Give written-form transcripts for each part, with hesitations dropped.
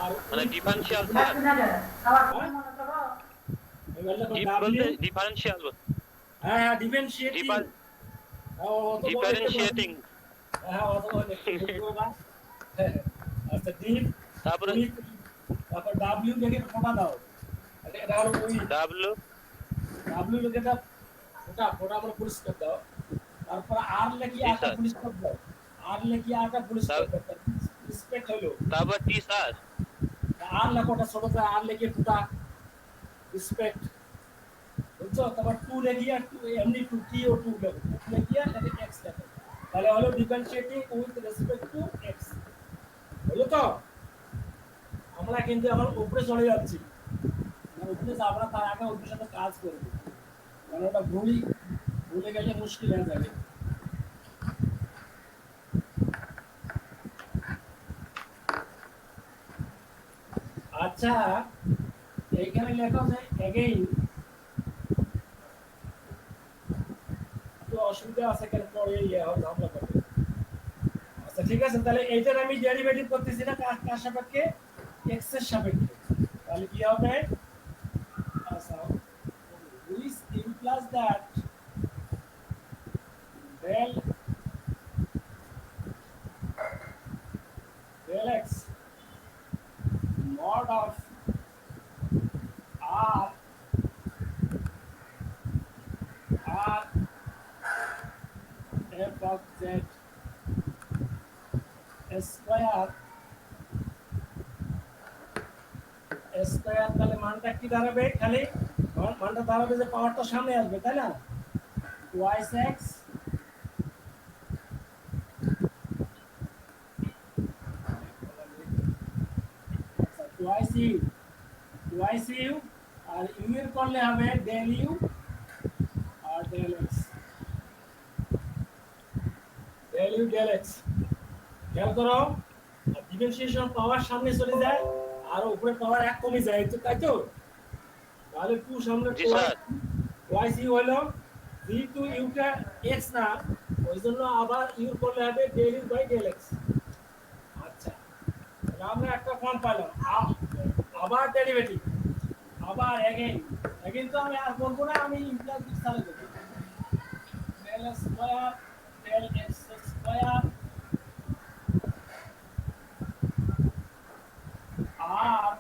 আর মানে differential sir deep বলতে differential হ্যাঁ হ্যাঁ ডিফারেন্সিয়েটিং অত বড় লিখতে পারবি ডিফারেনশিয়েটিং হ্যাঁ অত বড় লিখতে পারবো না হ্যাঁ, আচ্ছা ডিপ তারপরে উইথ তারপর ডাব্লিউ লিখে ফোঁটা দাও এটা হলো উইথ ডাব্লু ডাব্লিউ লিখে দাও ফোঁটা ফোঁটা আমরা পুলিশ করে দাও তারপর আর লিখে জি আটা স্যার পুলিশ করে দাও আর লিখে আটা পুলিশ করে দাও রেসপেক্ট হলো তারপর টি স্যার আর লেখোটা ছোট করে আর লিখে ফোঁটা রেসপেক্ট বুঝছো তারপর টু লিখে আর টু এমনি টু টি ও টু লিখে এটাকে এক্স লেখো তাহলে হলো differentiating with respect to x হলো তো আমরা কিন্তু এখন উপরে চলে যাচ্ছি উপরে আমরা তার আগে ওদের সাথে কাজ করবো কারণ ওটা ভুলে গেলে মুশকিল হয়ে যাবে আচ্ছা এইখানে লেখা আছে এগেইন তো অসুবিধা আছে কেন পরে ঝামেলা করবে আচ্ছা ঠিক আছে তাহলে এইটার আমি ডেরিভেটিভ করতেছি না কার সাপেক্ষে এক্স এর সাপেক্ষে তাহলে কি হবে আচ্ছা which implies that del x mod of r f of z square তাহলে মানটা কি দাঁড়াবে খালি মানটা দাঁড়াবে যে পাওয়ারটা সামনে আসবে তাই না twice x twice u আর u এর করলে হবে del u আর del x খেয়াল করো ডিফারেন্সিয়েশন পাওয়ার সামনে চলে যায় আর উপরে পাওয়ার এক কমে যায় তো তাই তো তাহলে 2 সামনে twice u হলো যেহেতু u টা x না ওই জন্য আবার u করলে হবে del u by del x আচ্ছা তাহলে আমরা একটা ফর্ম পেলাম আবার ডেরিভেটিভ আবার এগেইন তো আমি আর বলবো না আমি ইমপ্লাস দিক চালে দেব del square del x square আর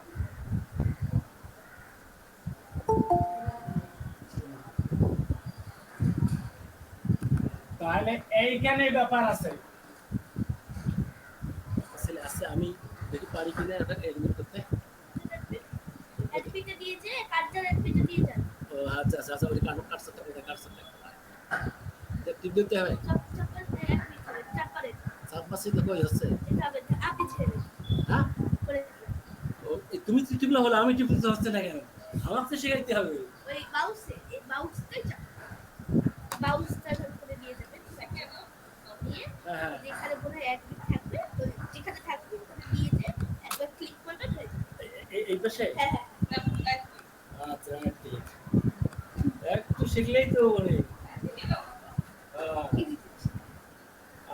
তাহলে এইখানে ব্যাপার আছে আসলে আছে আমি দেখি পারি কিনা এটা এলিমিনেট করতে এফপিটা দিয়েছে কাটজার এফপিটা দিয়েছে ও আচ্ছা আচ্ছা আচ্ছা ওই কাটছে টিপ দিতে হবে চাপপাশে তো কই হচ্ছে আপনি ছেড়ে হ্যাঁ করে তুমি টিপলে হলো আমি টিপতে হচ্ছে না কেন আমাকে তো শিখাইতে হবে ওই বাউসে এই বাউসটাই চাপ বাউসটা করে দিয়ে যাবে কেন দিয়ে যেখানে বলে এক দিক থাকবে তো যেখানে থাকবে ওখানে দিয়ে যে একবার ক্লিক করবে এই পাশে হ্যাঁ হ্যাঁ আচ্ছা ঠিক একটু শিখলেই তো মানে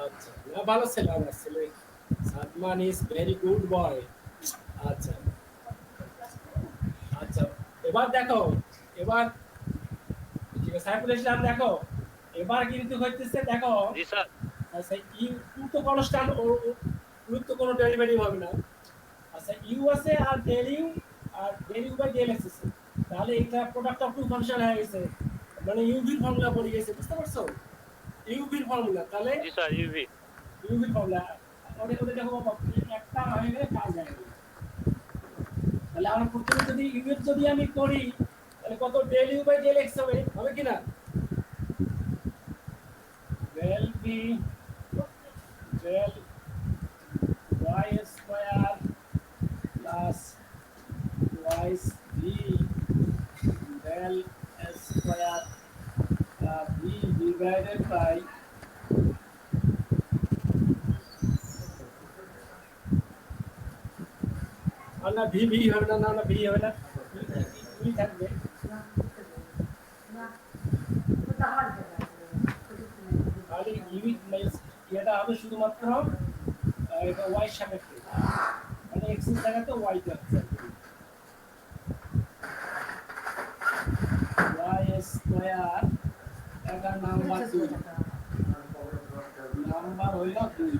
আচ্ছা না ভালো ছেলে আমার ছেলে Sadman is very good boy আচ্ছা আচ্ছা এবার দেখো এবার ঠিক আছে সাইফুল ইসলাম দেখো এবার কিন্তু হইতেছে দেখো জি স্যার আচ্ছা ইউ তো কনস্ট্যান্ট ও তো কোনো ডেরিভেটিভ হবে না আচ্ছা ইউ আছে আর del u by del x আছে তাহলে এটা প্রোডাক্ট অফ টু ফাংশন হয়ে গেছে মানে ইউভি ফর্মুলা পড়ে গেছে বুঝতে পারছো ইউভি ফর্মুলা তাহলে জি স্যার ইউভি ফর্মুলা ওটা দেখো একটা হয়ে গেলে কাজ হয়ে গেল তাহলে আমরা প্রথমে যদি ইউ এর যদি আমি করি তাহলে কত del u by del x হবে কি না del v del y square plus twice v del s square v divided by না ভি ভি হবে না না ভি হবে না ভি থাকবে তাহলে ইউনিট এটা হবে শুধুমাত্র এটা ওয়াই সাপেক্ষে মানে এক্স এর জায়গাতে y টা আছে y স্কয়ার এটা নাম্বার 2 নাম্বার হইল 2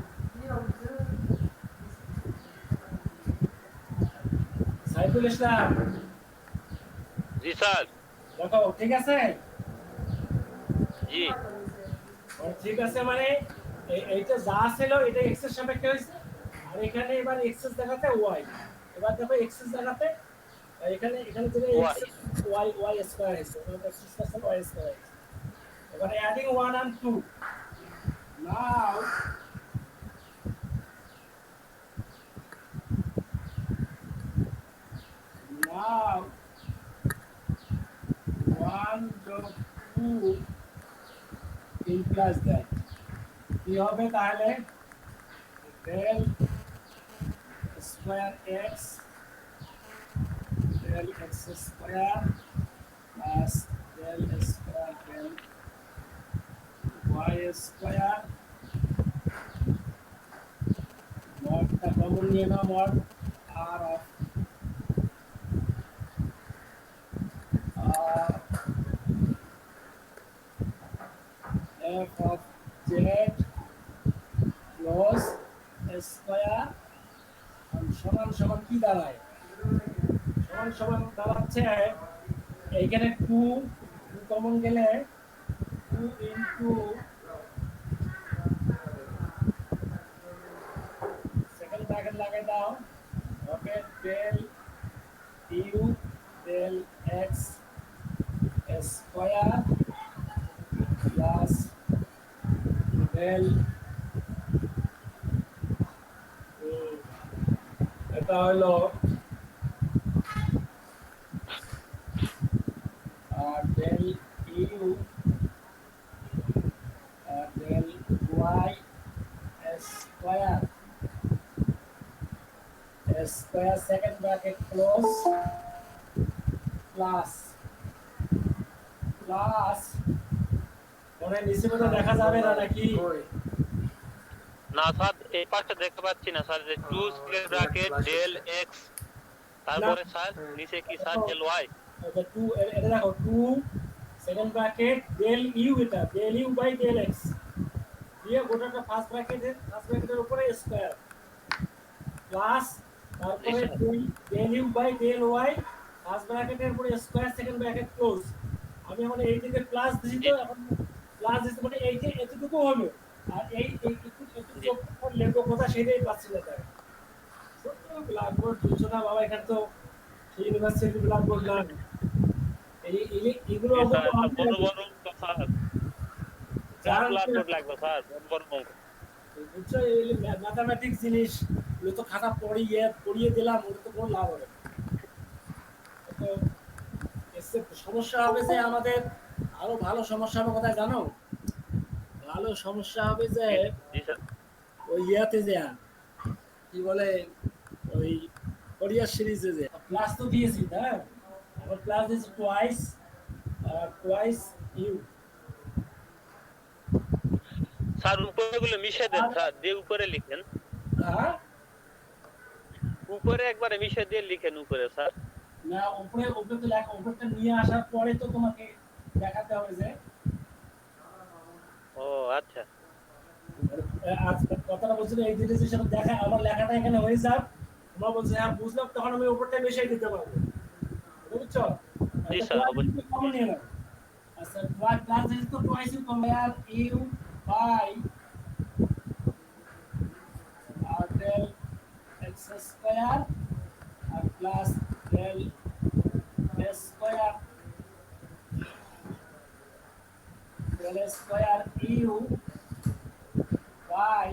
সাইফুল ইসলাম জি স্যার দেখো ঠিক আছে জি ঠিক আছে মানে এইটা যা ছিল এটা x এর সাপেক্ষে হইছে আর এখানে এবার x এর জায়গাতে y এবার দেখো x এর জায়গাতে এখানে এখানে থেকে x y স্কয়ার হইছে এটা x স্কয়ার y স্কয়ার এবার adding 1 and 2 now now 1 dot 2 implies that কি হবে তাহলে del square x del x square plus del square del y square mod the common নিয়ে নাও mod r of f of z plus square সমান সমান কি দাঁড়ায় সমান সমান দাঁড়াচ্ছে এইখানে 2 কমন গেলে 2 into সেকেন্ড ব্র্যাকেট লাগাই দাও ওকে del u del x square plus del এটা হলো del u del y square square second bracket close plus plus মনে নিচে মতো দেখা যাবে না নাকি না স্যার এই পাশটা দেখতে পাচ্ছি না স্যার যে 2 স্কয়ার ব্র্যাকেট del x তারপরে স্যার নিচে কি স্যার del y এটা 2 এটা দেখো 2 সেকেন্ড ব্র্যাকেট del u এটা del u by del x দিয়ে গোটাটা ফার্স্ট ব্র্যাকেটের উপরে স্কয়ার প্লাস তারপরে del u by del y first ব্র্যাকেটের উপরে স্কয়ার সেকেন্ড ব্র্যাকেট ক্লোজ আমি এখন এই দিকে প্লাস দিছি তো এখন প্লাস দিতে মানে এই যে এতটুকু হলো আর এই একটু যোগ করলে কথা সেটাই পাচ্ছি না তাই ছোট ব্ল্যাকবোর্ড বুঝছো না বাবা এখানে তো ইউনিভার্সিটি ব্ল্যাকবোর্ড না এইগুলো বড় বড় স্যার চার ব্ল্যাকবোর্ড লাগবে স্যার বড় বড় বুঝছো এই ম্যাথমেটিক্স জিনিস এগুলো তো খাতা পড়িয়ে দিলাম ওটা তো কোনো লাভ হবে না তো এসে সমস্যা হবে যে আমাদের আরো ভালো সমস্যা হবে কোথায় জানো ভালো সমস্যা হবে যে ওই ইয়াতে যে কি বলে ওই কোরিয়ার সিরিজে যে ক্লাস তো দিয়েছি না আমার ক্লাস দিয়েছি টুয়াইস ইউ স্যার উপরে গুলো মিশে দেন স্যার দিয়ে উপরে লিখেন হ্যাঁ উপরে একবারে মিশে দিয়ে লিখেন উপরে স্যার না উপরে তো লেখা উপরটা নিয়ে আসার পরে তো তোমাকে দেখাতে হবে যে ও আচ্ছা আজকে কথাটা বলছিল এই জিনিস হিসেবে দেখা আমার লেখাটা এখানে হয়ে যাক তোমরা বলছো হ্যাঁ বুঝলাম তখন আমি উপরটা মিশিয়ে দিতে পারবো বুঝছো জি স্যার অবশ্যই কমন নিয়ে নাও আচ্ছা ক্লাস ইজ তো twice u compare u by del x square আর plus del s square del square u by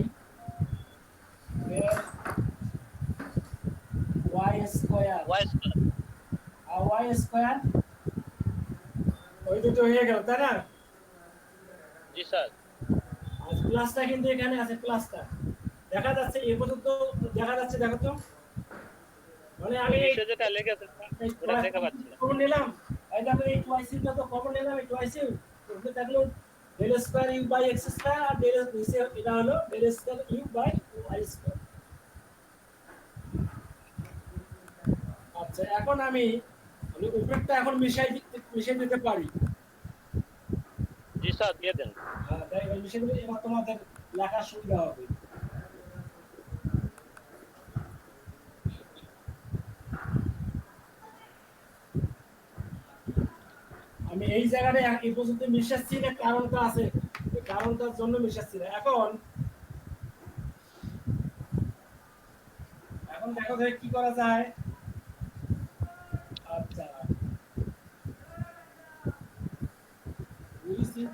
del y square আর y square ওই দুটো হয়ে গেল তাই না জি স্যার আর প্লাসটা কিন্তু এখানে আছে প্লাসটা দেখা যাচ্ছে এই পর্যন্ত দেখা যাচ্ছে দেখো তো মানে আমি নিচে যেটা লেখা আছে ওটা দেখা পাচ্ছি না কমন নিলাম এই দেখো এই টুয়াইস টা তো কমন নিলাম এই টুয়াইস ওটা দেখলো del square u by x square R del নিচে এটা হলো del square u by y square আচ্ছা এখন আমি উপরেরটা এখন মিশাই দিতে পারি। জি স্যার দিয়ে দেন। হ্যাঁ তাই এবার মিশিয়ে দিলে এবার তোমাদের লেখার সুবিধা হবে। আমি এই জায়গাটা এই পর্যন্ত মিশাচ্ছি না, কারণটা আছে, এই কারণটার জন্য মিশাচ্ছি না। এখন এখন দেখো যে কি করা যায়। আচ্ছা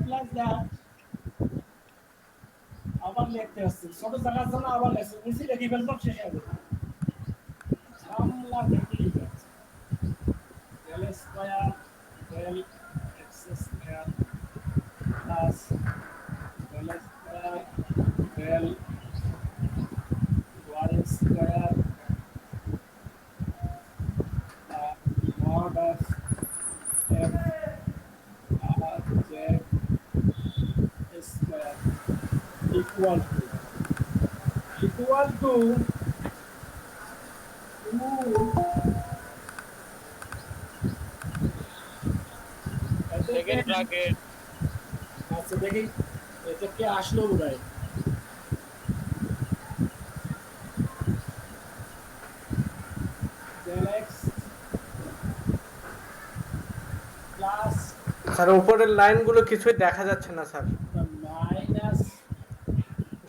প্লাস দ্যাট আবার লিখতে হচ্ছে, ছোট জায়গার জন্য আবার লিখছি, নিচে লিখে ফেলতাম শেষ হবে, ঝামেলা দেখেই যাচ্ছে। Del square del x square plus del square del y square mod of f r z square equal to 2 second ব্র্যাকেট আচ্ছা দেখি এটা কি আসলো বোধহয়। del x প্লাস স্যার উপরের লাইনগুলো কিছুই দেখা যাচ্ছে না স্যার, মাইনাস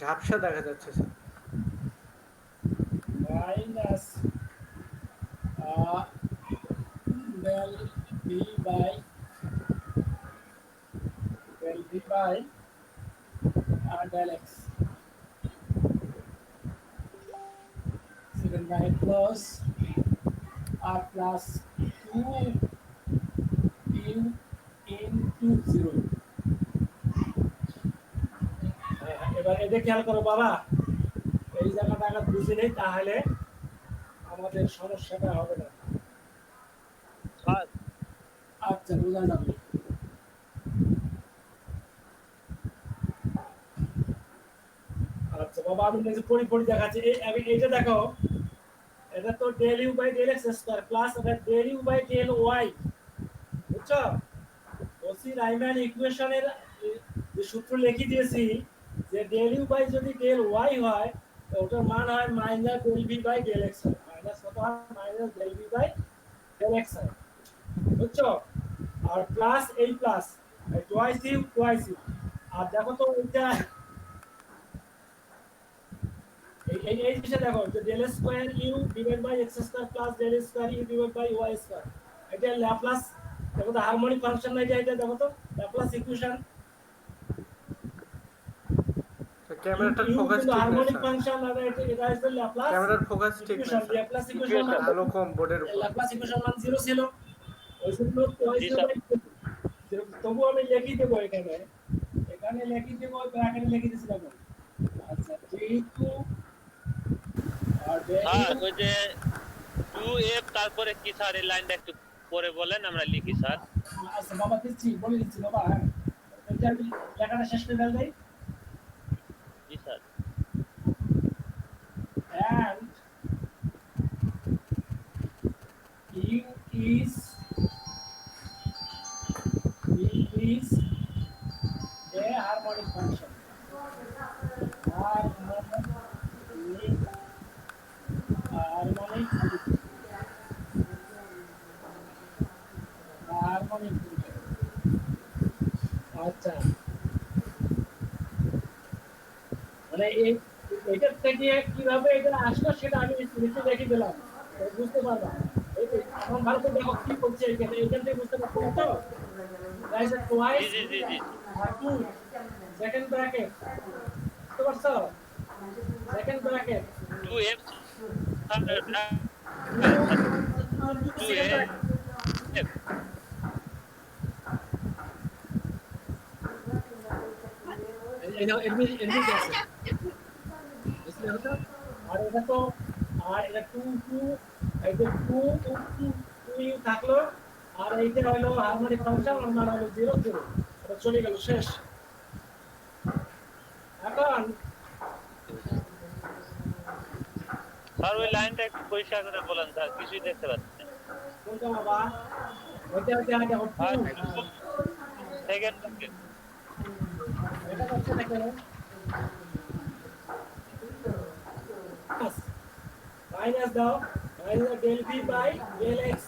ঝাপসা দেখা যাচ্ছে sir. Minus del b by del x second bracket plus r plus 2 u into 0। এবার এটা খেয়াল করো বাবা, এই জায়গাটা আগে বুঝে নেই তাহলে আমাদের সমস্যাটা হবে না। স্যার আচ্ছা বোঝা যাবে। আচ্ছা বাবা আমি নিজে পড়ি দেখাচ্ছি। এইটা দেখো, এটা তো del u by del x square plus এটা del u by del y, বুঝছো? ওসি রাইমান ইকুয়েশনের যে সূত্র লিখে দিয়েছি যে ডেল ইউ বাই যদি ডেল ওয়াই হয় তো ওটার মান হয় minus del v by del x, minus কত হয় minus del v by del x, বুঝছো? আর প্লাস এই প্লাস টোয়াইস ইউ। আর দেখো তো এটা এই জিনিসটা দেখো যে del square u divide by x square plus del square u divide by y square, এটা ল্যাপ্লাস, দেখো তো হারমোনিক ফাংশন না এটা দেখো তো ল্যাপ্লাস ইকুয়েশন। ক্যামেরাটার ফোকাস ঠিক না হারমোনিক স্যার, ফাংশন আর এটা হচ্ছে ল্যাপ্লাস ক্যামেরার ফোকাস ঠিক না ইকুয়েশন। স্যার, ল্যাপ্লাস ইকুয়েশন আলো কম বোর্ডের উপর। ল্যাপ্লাস ইকুয়েশন মান 0 ছিল, ওই জন্য জি স্যার। তবু আমি লিখে দেব এখানে লিখে দেব ব্র্যাকেটে লিখে দিছিলাম। আচ্ছা যেহেতু আর স্যার ওই যে 2f তারপরে কি স্যার এই লাইনটা একটু পরে বলেন আমরা লিখি স্যার। আচ্ছা বাবা বলে দিচ্ছি বাবা, হ্যাঁ এটা লেখাটা শেষ করে দেই। জি sir. And u is a harmonic function. Harmonic function. আচ্ছা মানে এটা থেকে কিভাবে এটা আসলো সেটা আমি নিচে দেখে দিলাম, বুঝতে পারবা। এখন ভালো করে দেখো কি করছে এখানে, এখান থেকে বুঝতে পারছো তো গাইস টুয়াইস জি জি জি জি টু সেকেন্ড ব্র্যাকেট, বুঝতে পারছো? সেকেন্ড ব্র্যাকেট 2f আর এটা তো আর এটা 2 এটা 2 থাকলো, আর এইটা হলো হারমোনিক ফাংশন, আর মান হলো 0 0, এটা চলে গেল শেষ। এখন স্যার ওই লাইনটা একটু পরিষ্কার করে বলেন স্যার, কিছুই দেখতে পাচ্ছি না। কোনটা বাবা? ওইটা আগে আর হ্যাঁ। সেকেন্ড ব্র্যাকেট এটা হচ্ছে না কেন? মাইনাস দাও, minus del v by del x,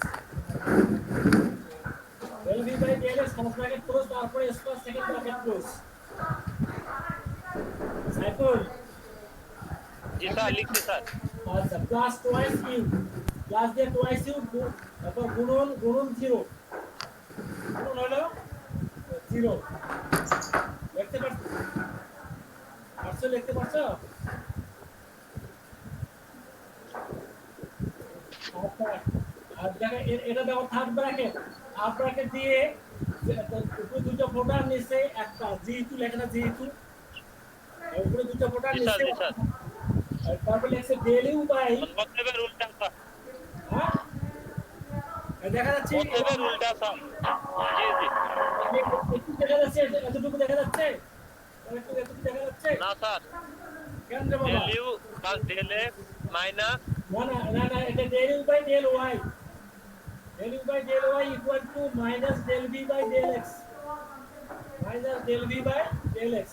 del v by del x first bracket close, তারপরে square second bracket close. Saiful, জি স্যার লিখছি স্যার আচ্ছা প্লাস টোয়াইস ইউ, প্লাস দিয়ে টোয়াইস ইউ, তারপর গুণন গুণন জিরো, গুণন হলো জিরো। লিখতে পারছো? পারছো লিখতে পারছো? আচ্ছা, আর দেখো এটা দেখো থার্ড ব্র্যাকেট, হাফ ব্র্যাকেট দিয়ে উপরে দুটো ফোটার নিচে একটা যেহেতু লেখাটা যেহেতু উপরে দুটো ফোটার জি স্যার নিচে জি স্যার আর তারপর লেখছে ডেল ইউ বাই, মতলবের উল্টা স্যার হ্যাঁ দেখা যাচ্ছে মতলবের উল্টা স্যার জি জি একটু দেখা যাচ্ছে, এতটুকু দেখা যাচ্ছে, এতটুকু দেখা যাচ্ছে না স্যার কেন রে বাবা? Del u plus del x minus না এটা del u by del y, del u by del y equal to minus del v by del x, minus del v by del x।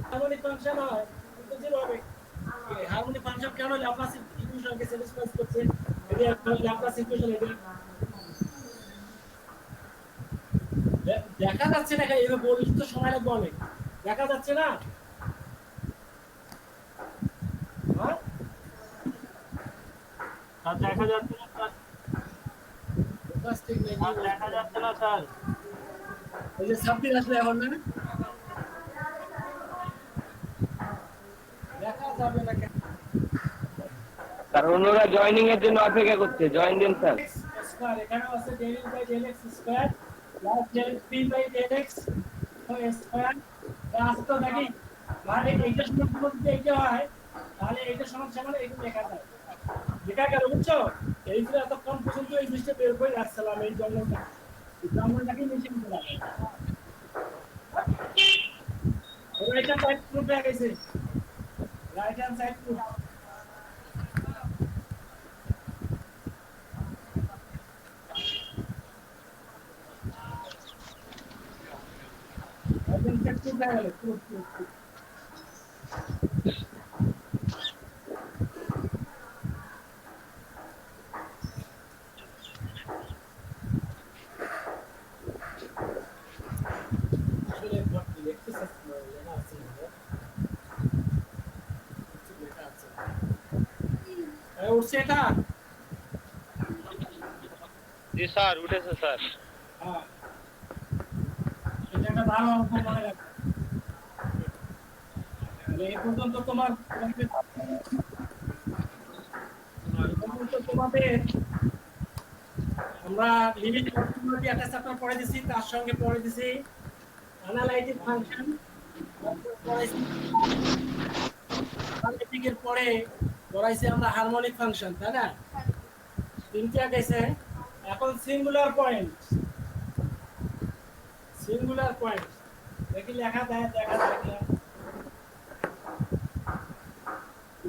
Harmonic function হয় কিন্তু zero হবে। Harmonic function কেন Laplace ইকুয়েশনকে satisfy করছে? এটা একটা Laplace equation. এটা দেখা যাচ্ছে না, এটা বলতে তো সময় লাগবে অনেক। দেখা যাচ্ছে না? হ্যাঁ স্যার দেখা যাচ্ছে না স্যার ফোকাস ঠিক নেই। স্যার দেখা যাচ্ছে না স্যার এই যে সাবদিন আসলে এখন না দেখা যাবে না কেন? স্যার অন্যরা জয়েনিং এর জন্য অপেক্ষা করছে, জয়েন দিন স্যার। স্কয়ার এখানে আছে del u by del x square plus del v by del x square plus তো নাকি মানে এইটা সমান সমান যদি এইটা হয় তাহলে এইটা সমান সমান এইটা লেখা যায়। লেখা গেল বুঝছো? এই যে এতক্ষণ পর্যন্ত এই জিনিসটা বের করে রাখছিলাম, এই জঙ্গলটা এই জঙ্গলটাকে নিচে নিতে লাগে। রাইট হ্যান্ড সাইড প্রুফ হয়ে গেছে, right hand side proof. Right hand side proof হয়ে গেল, প্রুফ প্রুফ প্রুফ। আসলে ভর্তি লিখতে চাচ্ছি না, লেখা আছে না, কিছু লেখা আছে না। উঠছে এটা? জি স্যার উঠেছে স্যার হ্যাঁ, এটা একটা ভালো অঙ্ক মনে রাখবে। তাহলে এই পর্যন্ত তোমার তোমাদের আমরা লিমিট প্রপার্টি একটা চ্যাপ্টার পড়ে দিছি, তার সঙ্গে পড়ে দিছি অ্যানালাইটিক ফাংশন, পড়াইছি অ্যানালাইটিকের পরে পড়াইছি আমরা হারমোনিক ফাংশন, তাই না? তিনটা গেছে। এখন সিঙ্গুলার পয়েন্ট, সিঙ্গুলার পয়েন্ট দেখি লেখা দেয়, দেখা যায় কিনা।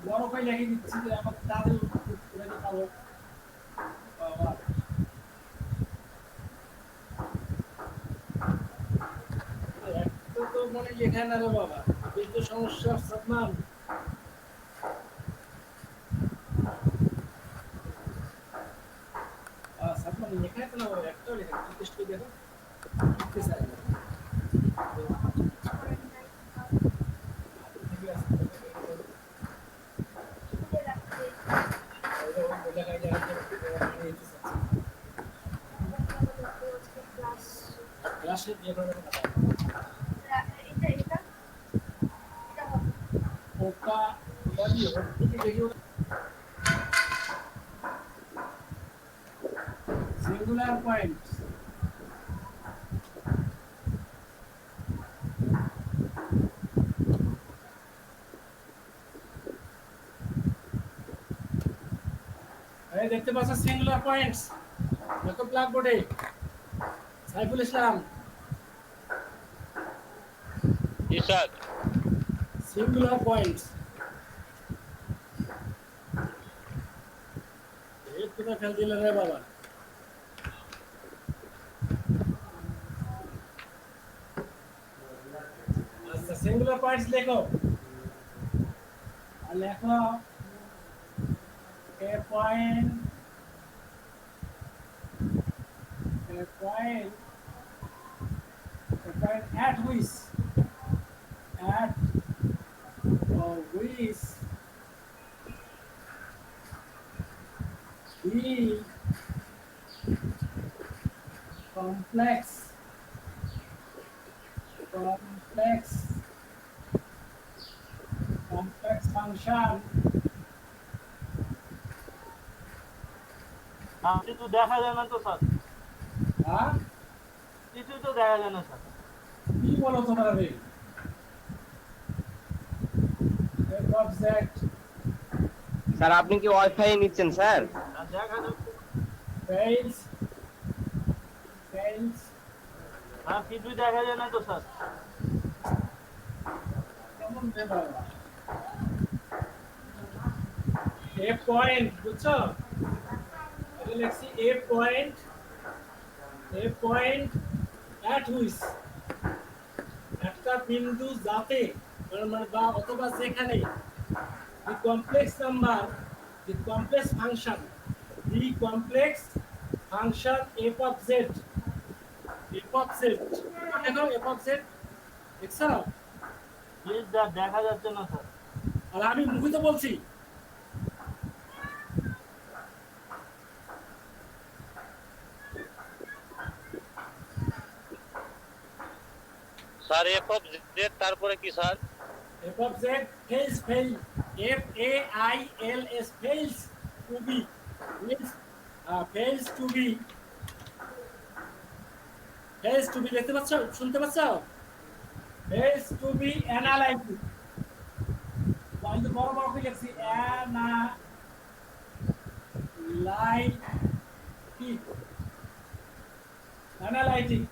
বড় করে লিখে দিচ্ছি যে এখন তাদের লেখা পাবো। বাবা একটা তো মনে লেখা না রে বাবা, এই তো সমস্যা। সাদমান সাদমান লেখা আছে না বাবা, একটাও লেখা টেস্ট করে দেখো লিখতে চাই না। ঠিক আছে ক্লাসে দিয়ে দেবো ওটা বলি ওটা দেখি সিঙ্গুলার পয়েন্ট। এই দেখতে পাচ্ছ সিঙ্গুলার পয়েন্টস দেখো ব্ল্যাকবোর্ডে। সাইফুল ইসলাম, জি স্যার সিঙ্গুলার পয়েন্টস এই কোথা ফেল দিলে রে বাবা? সিঙ্গুলার পয়েন্টস লেখো আর লেখো a point at which the complex function কিছু দেখা যায় না তো স্যার, হ্যাঁ কিছু তো দেখা যায় না স্যার। কি বলো তোমরা রে f of z স্যার আপনি কি ওয়াইফাই নিচ্ছেন স্যার? আর দেখা যাচ্ছে fails আর কিছুই দেখা যায় না তো স্যার। কেমন রে বাবা a point বুঝছো এটা লিখছি a point at which একটা বিন্দু যাতে মানে বা অথবা যেখানে the complex function f of z দেখো f of z দেখছো প্লিজ দেখা যাচ্ছে না স্যার। আর আমি মুখে তো বলছি স্যার এফ অফ জেড তারপরে কি sir? f of z fails f a i l s fails to be দেখতে পাচ্ছ শুনতে পাচ্ছ fails to be analytic কিন্তু বড় বড় করে লিখছি analytic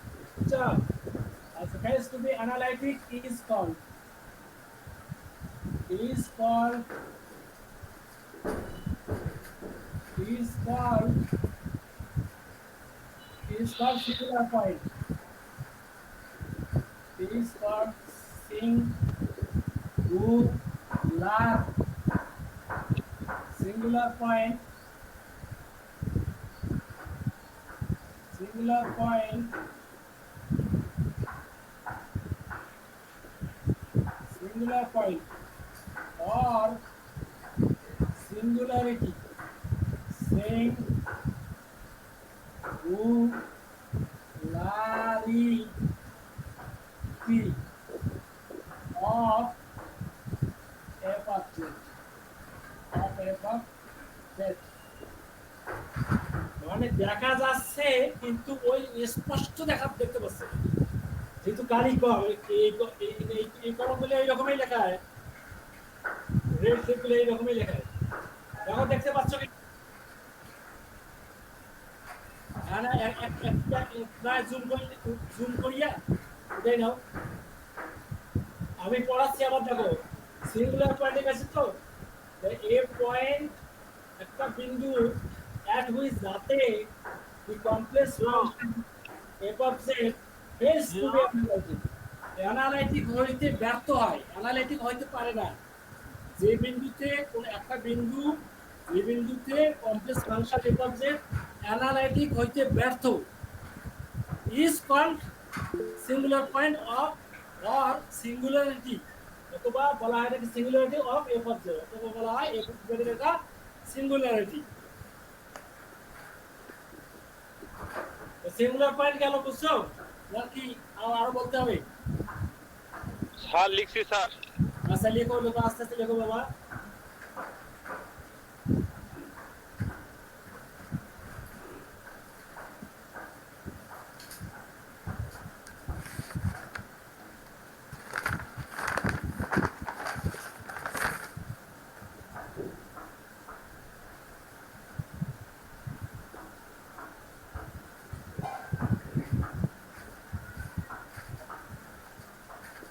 so as fails to be analytic is called singular point is called singular point or singularity of f of z মানে দেখা যাচ্ছে কিন্তু ওই স্পষ্ট দেখতে পাচ্ছে যেহেতু কালি কম এই কলমগুলো এইরকমই লেখা হয় রেড শেপগুলো এইরকমই লেখা হয় দেখো দেখতে পাচ্ছ কি না একটা জুম করিয়া দেই নাও আমি পড়াচ্ছি আবার দেখো সিঙ্গুলার পয়েন্টে গেছে তো এ পয়েন্ট একটা বিন্দু at which যাতে the complex function f of z fails to be analytic হইতে ব্যর্থ হয় অ্যানালাইটিক হইতে পারে না যে বিন্দুতে কোন একটা বিন্দু যে বিন্দুতে complex function f of z analytic হইতে ব্যর্থ is called singular point of or singularity অথবা বলা হয় এটা singularity of f of z অথবা বলা হয় f of z এর একটা singularity সিঙ্গুলার পয়েন্ট গেল বুঝছো নাকি আরো বলতে হবে? স্যার লিখছি স্যার। আচ্ছা লেখো আস্তে আস্তে লেখো বাবা।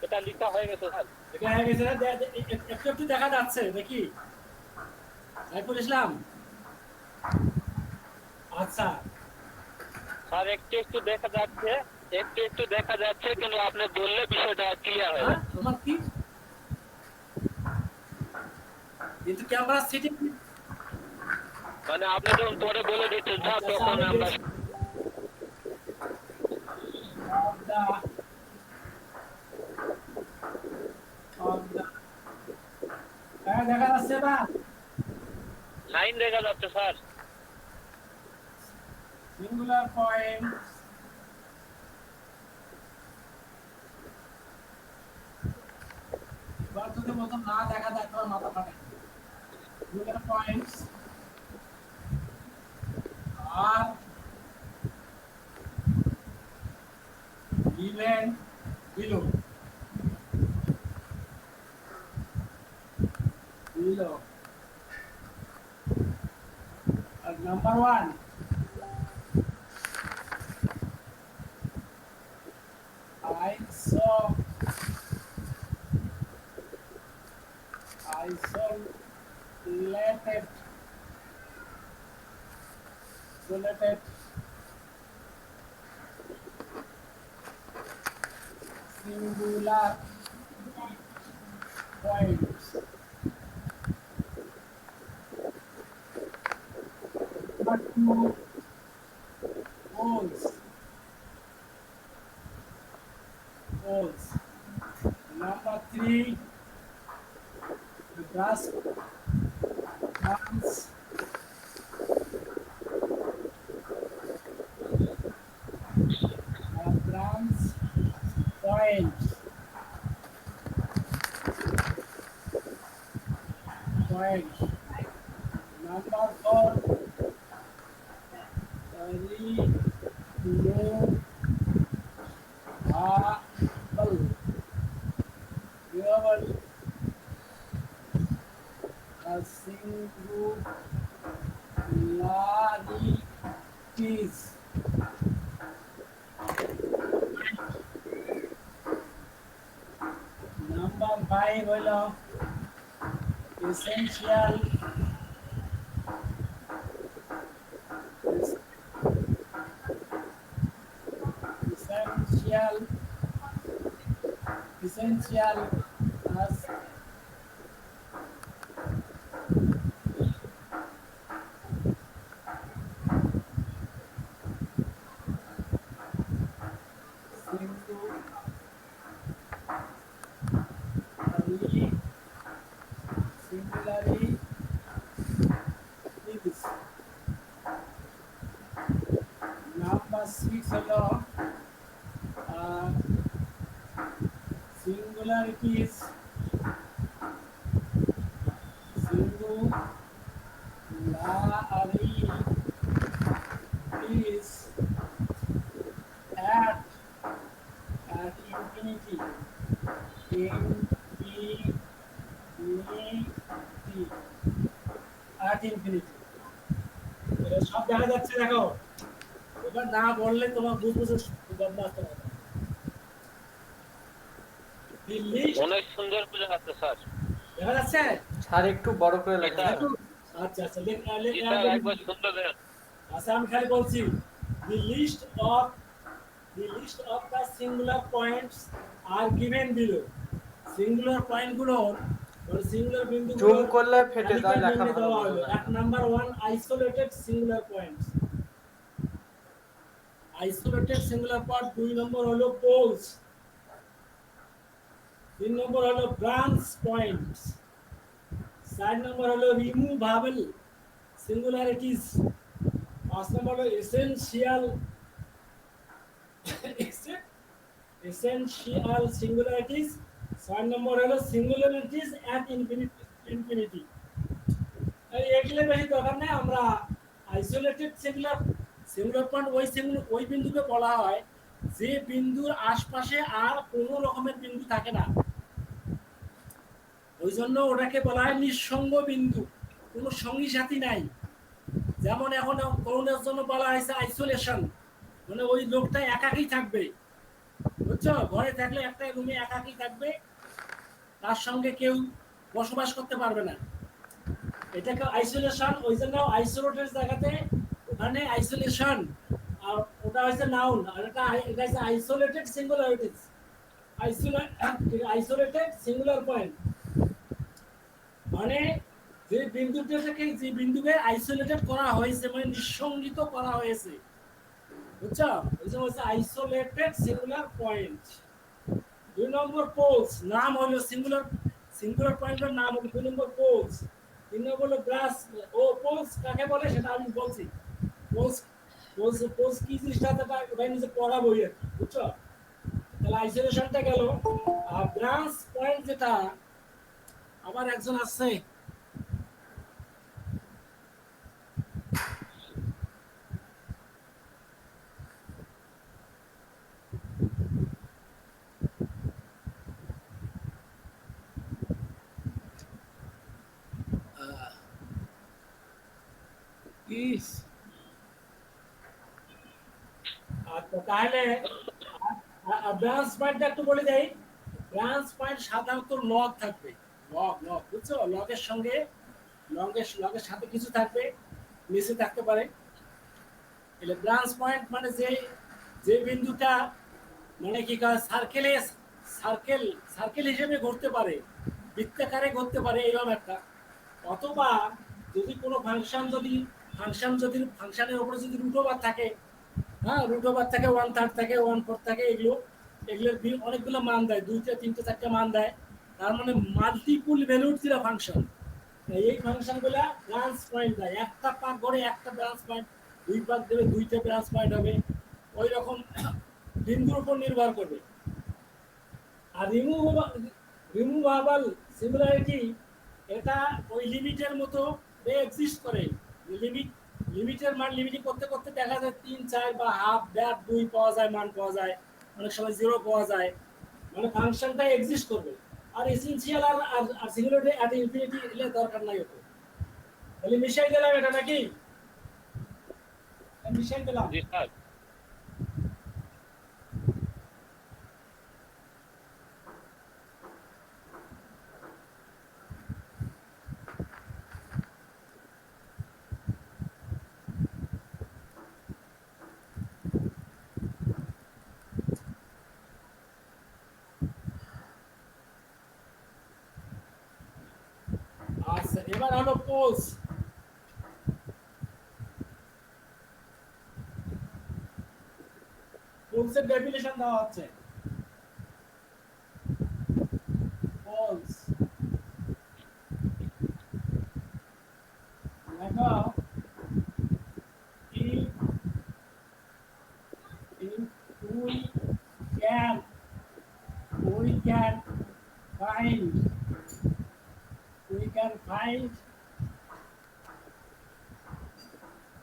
এটা লিখা হয়ে গেছে স্যার। এটা হয়ে গেছে না একটু দেখা যাচ্ছে দেখি সাইফুল ইসলাম আচ্ছা স্যার একটু দেখা যাচ্ছে একটু একটু দেখা যাচ্ছে, কিন্তু আপনি বললে বিষয়টা ক্লিয়ার হয়ে হ্যাঁ যাবে। তোমার কি কিন্তু ক্যামেরা সেটিং মানে আপনি যখন পরে বলে দিচ্ছেন স্যার, আচ্ছা তখন আমি আমরা of the হ্যাঁ দেখা যাচ্ছে না লাইন দেখা যাচ্ছে স্যার। সিঙ্গুলার পয়েন্ট এবার যদি মতো না দেখা যায় তোমার মাথা ফাটে singular points R given below number 1 isolated singular points. Number 2 poles. Number 3 the brass bands. Branch points. Number 4 removable singularities. Number 5 হলো essential as singularly is. Number 6 হলো singularities at infinity at infinity এটা সব দেখা যাচ্ছে দেখো এবার না বললে তোমার বুঝবো বদমাস্ত হবে the list অনেক সুন্দর করে আছে স্যার। দেখা যাচ্ছে স্যার একটু বড় করে লেখা এটা আচ্ছা আচ্ছা এটা একবার সুন্দর দেন। আচ্ছা আমি খালি বলছি the list of the singular points are given below singular point গুলো সিঙ্গুলার বিন্দু জুম করলে ফেটে যায় লেখা ভালো দেওয়া বোঝা হলো যায় এক number 1 isolated singular points isolated singular point 2 নম্বর হলো poles 3 নম্বর হলো branch points 4 নম্বর হলো removable singularities 5 নম্বর হলো essential singularities 6 নম্বর হলো singularities at infinity এই এগুলো বেশি দরকার নেই আমরা আইসোলেটেড সিঙ্গুলার পয়েন্ট ওই বিন্দুকে বলা হয় যে বিন্দুর আশপাশে আর কোনো রকমের বিন্দু থাকে না ওই জন্য ওটাকে বলা হয় নিঃসঙ্গ বিন্দু কোনো সঙ্গী সাথী নাই যেমন এখন করোনার জন্য বলা হয়েছে আইসোলেশন মানে ওই লোকটা একাকী থাকবে বুঝছো ঘরে থাকলে একটা রুমে একাকী থাকবে তার সঙ্গে কেউ বসবাস করতে পারবে না এটাকে আইসোলেশন ওই জন্য আইসোলেটেড জায়গাতে ওখানে আইসোলেশন আর ওটা হচ্ছে নাউন আর এটা হচ্ছে আইসোলেটেড সিঙ্গুলারিটিস আইসোলেটেড সিঙ্গুলার পয়েন্ট মানে যে বিন্দুটা থেকে যে বিন্দুকে আইসোলেটেড করা হয়েছে মানে নিঃসঙ্গিত করা হয়েছে বুঝছো এই যে হচ্ছে আইসোলেটেড সিঙ্গুলার পয়েন্ট 2 নম্বর পোলস নাম হলো সিঙ্গুলার পয়েন্টের নাম হলো 2 নম্বর পোলস 3 নম্বর হলো ব্রাস ও পোলস কাকে বলে সেটা আমি বলছি পোলস কি জিনিসটা এটা নিজে পড়াবো বুঝছো তাহলে আইসোলেশনটা গেল আর ব্রাঞ্চ পয়েন্ট যেটা আবার একজন আছে ইস আচ্ছা তাহলে ব্রাঞ্চ পয়েন্টটা একটু বলে দেই ব্রাঞ্চ পয়েন্ট সাধারণত লগ থাকবে লগ বুঝছো লগের সঙ্গে লগের সাথে কিছু থাকবে নিচে থাকতে পারে এলে ব্রাঞ্চ পয়েন্ট মানে যে বিন্দুটা মানে কি সার্কেল হিসেবে ঘুরতে পারে বৃত্তাকারে ঘুরতে পারে এইরকম একটা অথবা যদি কোনো ফাংশনের উপরে যদি রুট ওভার থাকে হ্যাঁ রুট ওভার থাকে 1/3 থাকে 1/4 থাকে এগুলোর অনেকগুলো মান দেয় 2টা 3টা 4টা মান দেয় তার মানে মাল্টিপল ভ্যালুর যেটা ফাংশন এই ফাংশনগুলো ব্রাঞ্চ পয়েন্ট দেয় একটা পাক করে একটা ব্রাঞ্চ পয়েন্ট 2 পাক দেবে 2টা ব্রাঞ্চ পয়েন্ট হবে ওই রকম বিন্দুর উপর নির্ভর করবে আর রিমুভেবল সিমিলারিটি এটা ওই লিমিটের মতো এক্সিস্ট করে লিমিটের মান লিমিটিং করতে করতে দেখা যায় 3 4 বা হাফ ব্যাক 2 পাওয়া যায় মান পাওয়া যায় অনেক সময় 0 পাওয়া যায় মানে ফাংশনটা এক্সিস্ট করবে আর এসেনশিয়াল আর সিঙ্গুলারিটি এট ইনফিনিটি এর দরকার নাই হতো তাহলে মিশাই দিলাম এটা নাকি মিশাই দিলাম জি স্যার আচ্ছা এবার হলো পোলস পোলসের ডেফিনিশন দেওয়া হচ্ছে পোলস দেখো if we can find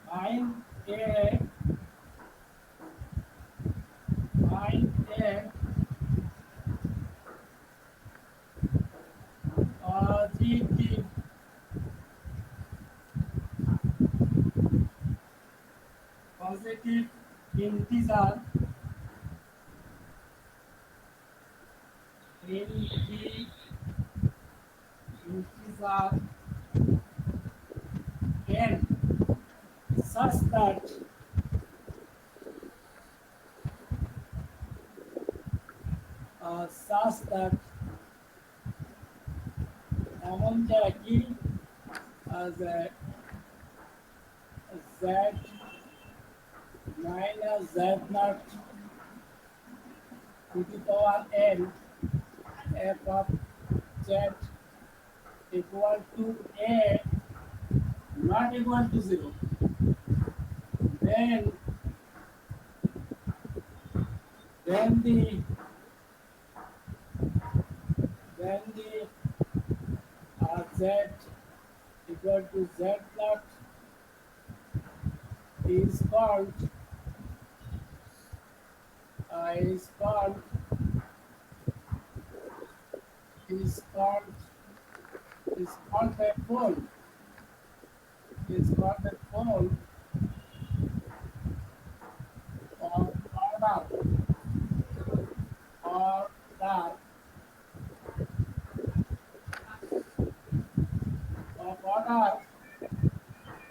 find a positive integer n such that এমন যে কি z minus z naught to the power n f of z equal to a not equal to 0 then the z equal to z naught is called a pole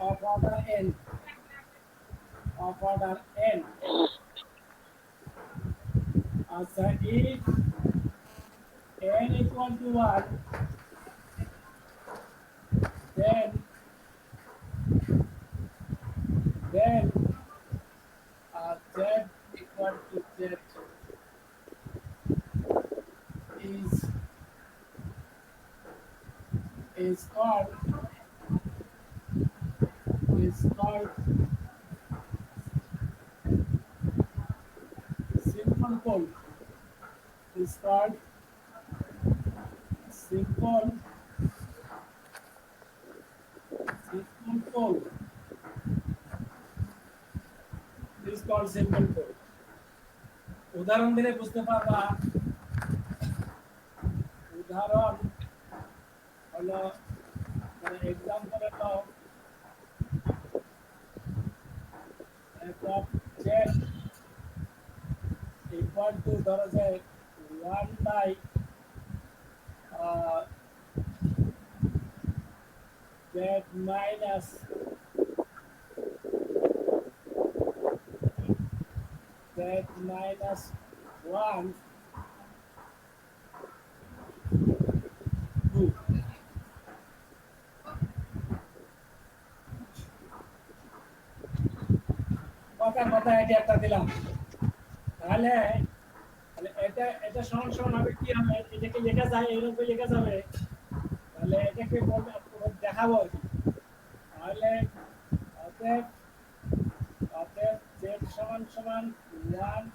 of order n of order n. আচ্ছা if n equal to 1 then z equal to z is called simple pole. Is called simple pole. Is called simple pole. উদাহরণ দিলে বুঝতে পারবা। উদাহরণ হলো মানে example হলো f of z equal to ধরো যে 1 by z minus z minus 1 2 কথা এটা একটা দিলাম তাহলে এটা সমান সমান হবে কি হবে এটাকে লেখা যায় এরকম লেখা যাবে তাহলে এটাকে বলতে দেখাবো তাহলে অতএব z সমান সমান 1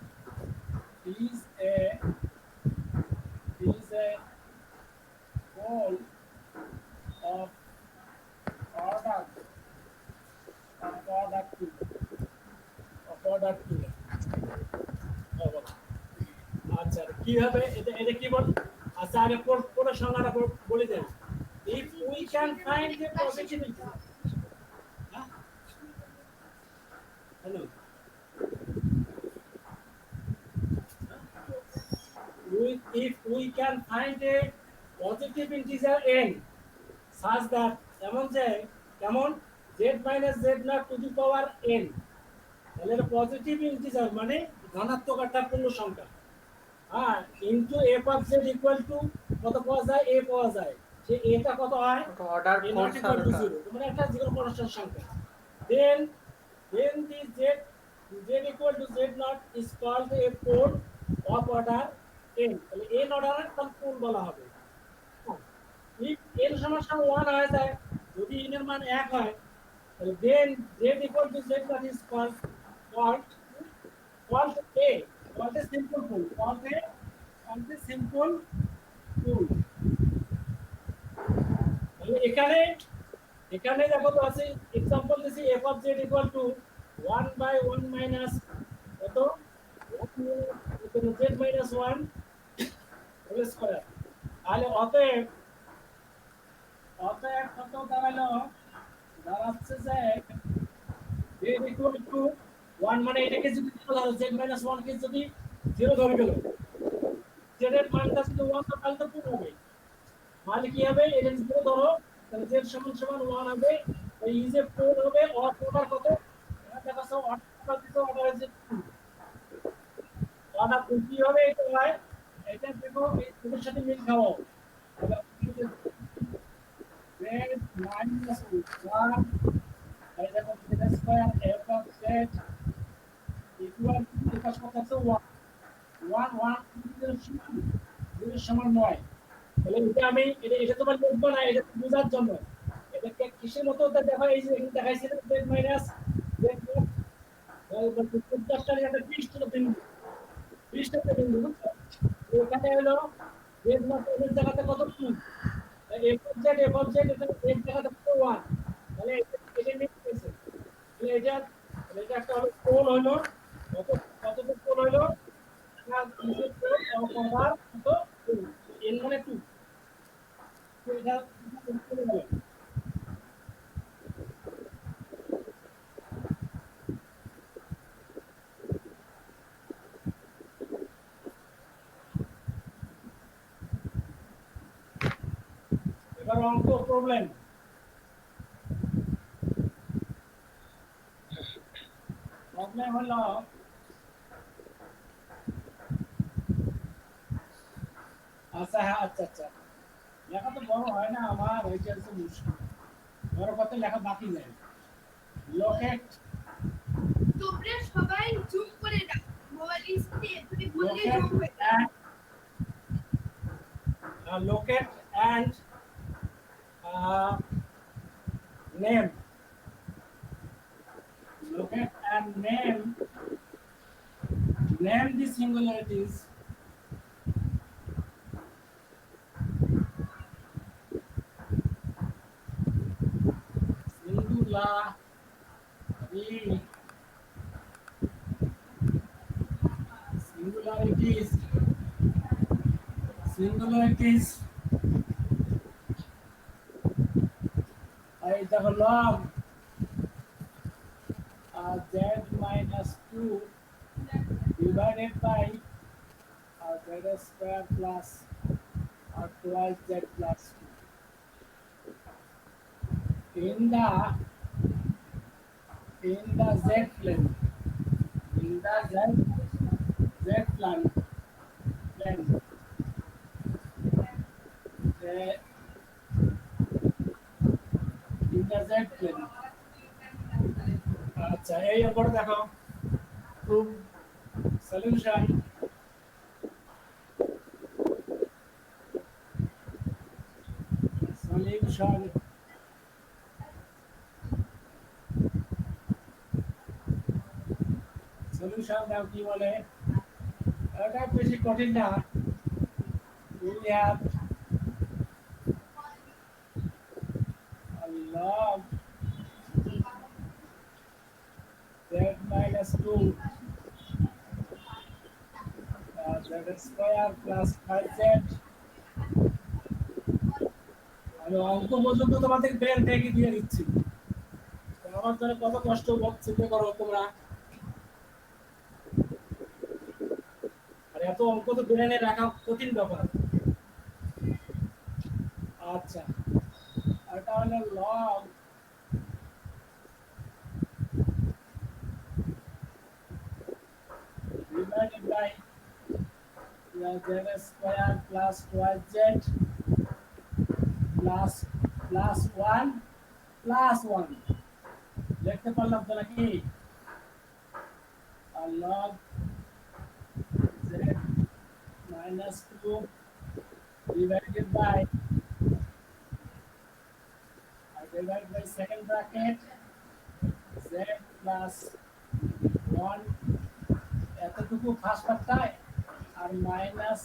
is a pole of order 2 আচ্ছা কি হবে এটা কি বল আচ্ছা আগে পুরো সংজ্ঞাটা বলে দেন if we can find the positivity hello if we can find a positive integer n such that এমন যে কেমন z minus z naught to the power n তাহলে এটা পজিটিভ ইন্টিজার মানে ধনাত্মক একটা পূর্ণ সংখ্যা আর into f of z equal to কত পাওয়া যায় a পাওয়া যায় যে এটা কত হয় order a not equal to 0 মানে একটা জিরো কনস্ট্যান্ট সংখ্যা then the z equal to z naught is called a pole of order n তাহলে n অর্ডারের তার পোল বলা হবে if n সমান 1 হয়ে যায় যদি n এর মান 1 হয় তাহলে then z equal to z naught is called a simple pole called a simple pole তাহলে এখানে দেখো তো আছে एग्जांपल দিছি f of z equal to 1 by 1 minus কত z minus 1 হোল স্কয়ার তাহলে অতএব কত দাঁড়ালো দাঁড়াচ্ছে যে z equal to 1 মানে এটাকে যদি ধরো z minus 1 কে যদি 0 ধরে গেল z এর মানটা যদি 1 তো তাহলে তো পুরো হবে মানে কি হবে এটা 0 ধরো তাহলে z সমান সমান 1 হবে এই যে 4 হবে অর অর্ডার কত এটা দেখাছো অর্ডার দিতে অর্ডার আছে অর্ডার কি হবে এটা হয় এটা দেখো এর সাথে মিল খাও z minus 1 এই দেখো z square f of z equal two এটা কত আছে 1 এর সমান 9 তাহলে এটা আমি এটা তোমার লিখব না এটা বোঝার জন্য এটাকে কিসের মতো দেখো এই যে এখানে দেখাইছিল z মাইনাস z তাহলে এটা পৃষ্ঠটা বিন্দু এখানে হলো z মত এর জায়গাতে কত 2 f of z এটা এর জায়গাতে কত 1 তাহলে এটা মিলছে তাহলে এটা একটা হলো কোণ হলো কত কোণ হলো না কিসের কোণ অপার কত n মানে 2 এটা করে গেল এবার অঙ্ক প্রবলেম অঙ্ক প্রবলেম হলো আচ্ছা হ্যাঁ আচ্ছা আচ্ছা লেখা তো বড় হয় না আমার হয়েছে হচ্ছে মুশকিল বড় কত লেখা বাকি নেই লোকেট তোমরা সবাই জুম করে দাও মোবাইল স্ক্রিনে তুমি বললে লোকেট জুম হয়ে যাবে locate and name locate and name the singularities singularities এই দেখো log z minus 2 divided by z square plus twice z plus 2 in the z plane in the z plane in the z plane আচ্ছা এই অঙ্কটা দেখো proof solution solution solution দাও কি বলে এটা বেশি কঠিন না we have a log z minus 2 z square plus 5z আমি অঙ্ক পর্যন্ত তোমাদের বের থেকে দিয়ে দিচ্ছি তো আমার জন্য কত কষ্ট চিন্তা করো তোমরা আর এত অঙ্ক তো ব্রেনে রাখা কঠিন ব্যাপার আচ্ছা এটা হলো log divided by z square plus 12z plus 1 plus 1 লিখতে পারলাম তো নাকি আর log z minus 2 divided by second bracket z plus 1 এতটুকু ফার্স্ট পার্টটায় আর মাইনাস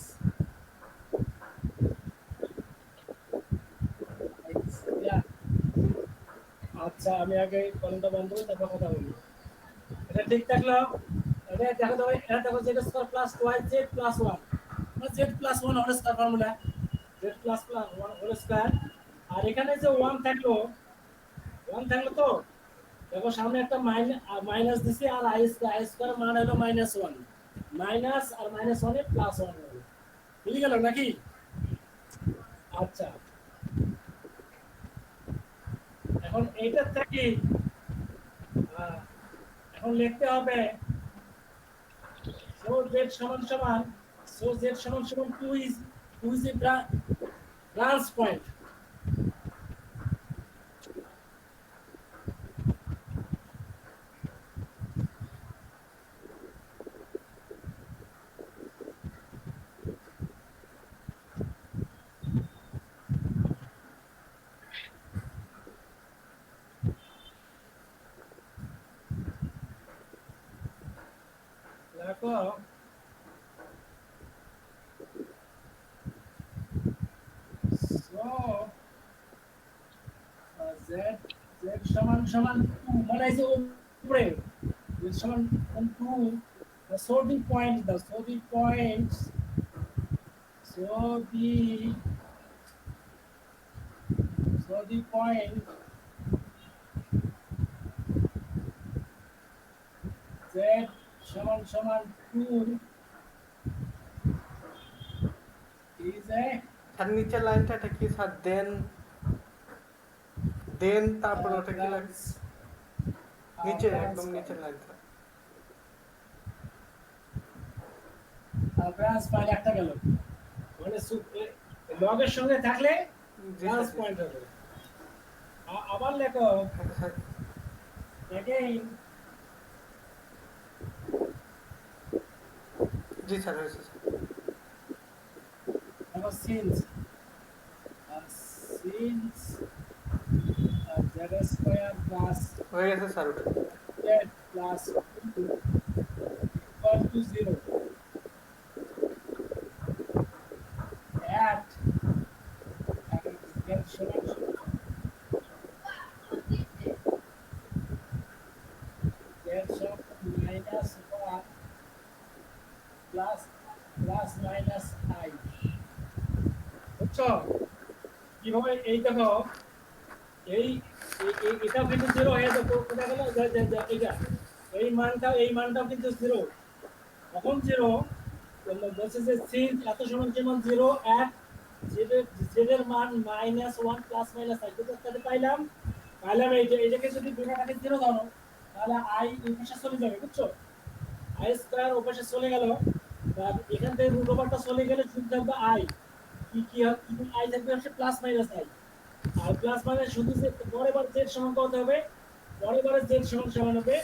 আচ্ছা আমি আগে কলমটা বন্ধ করি তারপর কথা বলি এটা ঠিক থাকলো এটা দেখো তো এটা দেখো z square plus 2z plus 1 মানে z plus 1 whole square formula z plus 1 whole square আর এখানে যে 1 থাকলো তো দেখো সামনে একটা মাইনাস দিছি আর i স্কয়ার মান হলো -1 মাইনাস আর -1 এ প্লাস 1 হলো বুঝে গেল নাকি আচ্ছা এখন এইটা থেকে এখন লিখতে হবে so z সমান সমান 2 is a branch point দেখো so z সমান 2 মানে এই যে উপরে z সমান 2 the sorting point z সমান 2 is a আর নিচের লাইনটা এটা কি স্যার দেন তারপর ওটা কি লাগে নিচে একদম নিচের লাইনটা ব্রাঞ্চ ফাইল একটা গেল মানে লগের সঙ্গে থাকলে জি ব্রাঞ্চ স্যার পয়েন্ট হবে আবার লেখো স্যার again জি স্যার হয়েছে sir now since z square plus হয়ে গেছে স্যার ওটা z plus 2 equal to 0 at z সমান z সমান minus 1 plus minus I বুঝছো কিভাবে এই দেখো এই এটা কিন্তু জিরো হয়ে যাবে কোথা গেল এটা এই মানটাও কিন্তু জিরো তখন জিরো বলছে যে সিন এত সমান সমান জিরো এট জেড এর মান -1 প্লাস মাইনাস আই কোথাতে পাইলাম এইটাকে যদি দুটাটাকে জিরো ধরো তাহলে আই এই পাশে চলে যাবে বুঝছো আই স্কয়ার ওই পাশে চলে গেল আর এখান থেকে রুট ওভারটা চলে গেলে শুধু থাকবে আই কি আই থাকবে হচ্ছে প্লাস মাইনাস আই আর প্লাস মাইনাস শুধু যে পরের বার জেড সমান কত হবে পরের বারে জেড সমান হবে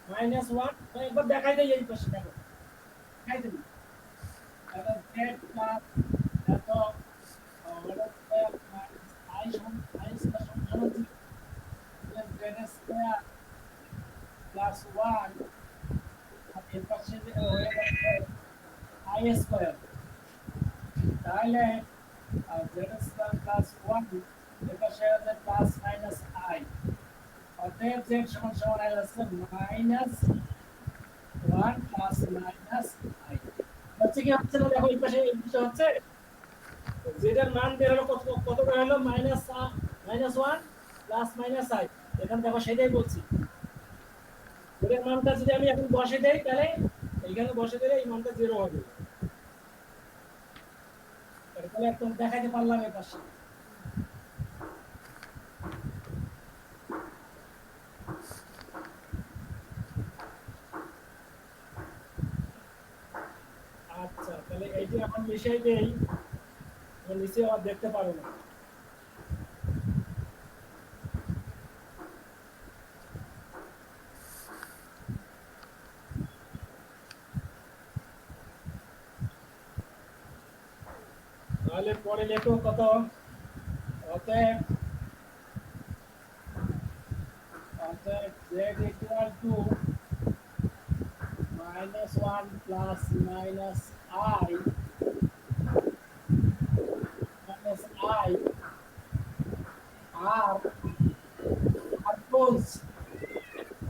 -1 একবার দেখাই দেই এই পাশে দেখো দেখাই দেই এটা জেড প্লাস এত আই সমান জেড স্কয়ার প্লাস 1 আর এর পাশে হয়ে যাচ্ছে আই স্কয়ার তাহলে জেড স্কয়ার প্লাস 1 এর পাশে আছে প্লাস মাইনাস আই অতএব জেড সমান সমান আসছে -1 প্লাস মাইনাস আই হচ্ছে কি হচ্ছে না দেখো এই পাশে এই বিষয় হচ্ছে জেড এর মান বের হলো কত বের হলো -1 প্লাস মাইনাস আই এখানে দেখো সেটাই বলছি জেড এর মানটা যদি আমি এখন বসে দেই তাহলে এইখানে বসে দিলে এই মানটা 0 হবে তাহলে একদম দেখাইতে পারলাম এই পাশে আচ্ছা তাহলে এইটা এখন মিশাই দেই নিচে আবার দেখতে পারো না তাহলে পরে লেখো কত অতএব z equal to -1 plus minus I r poles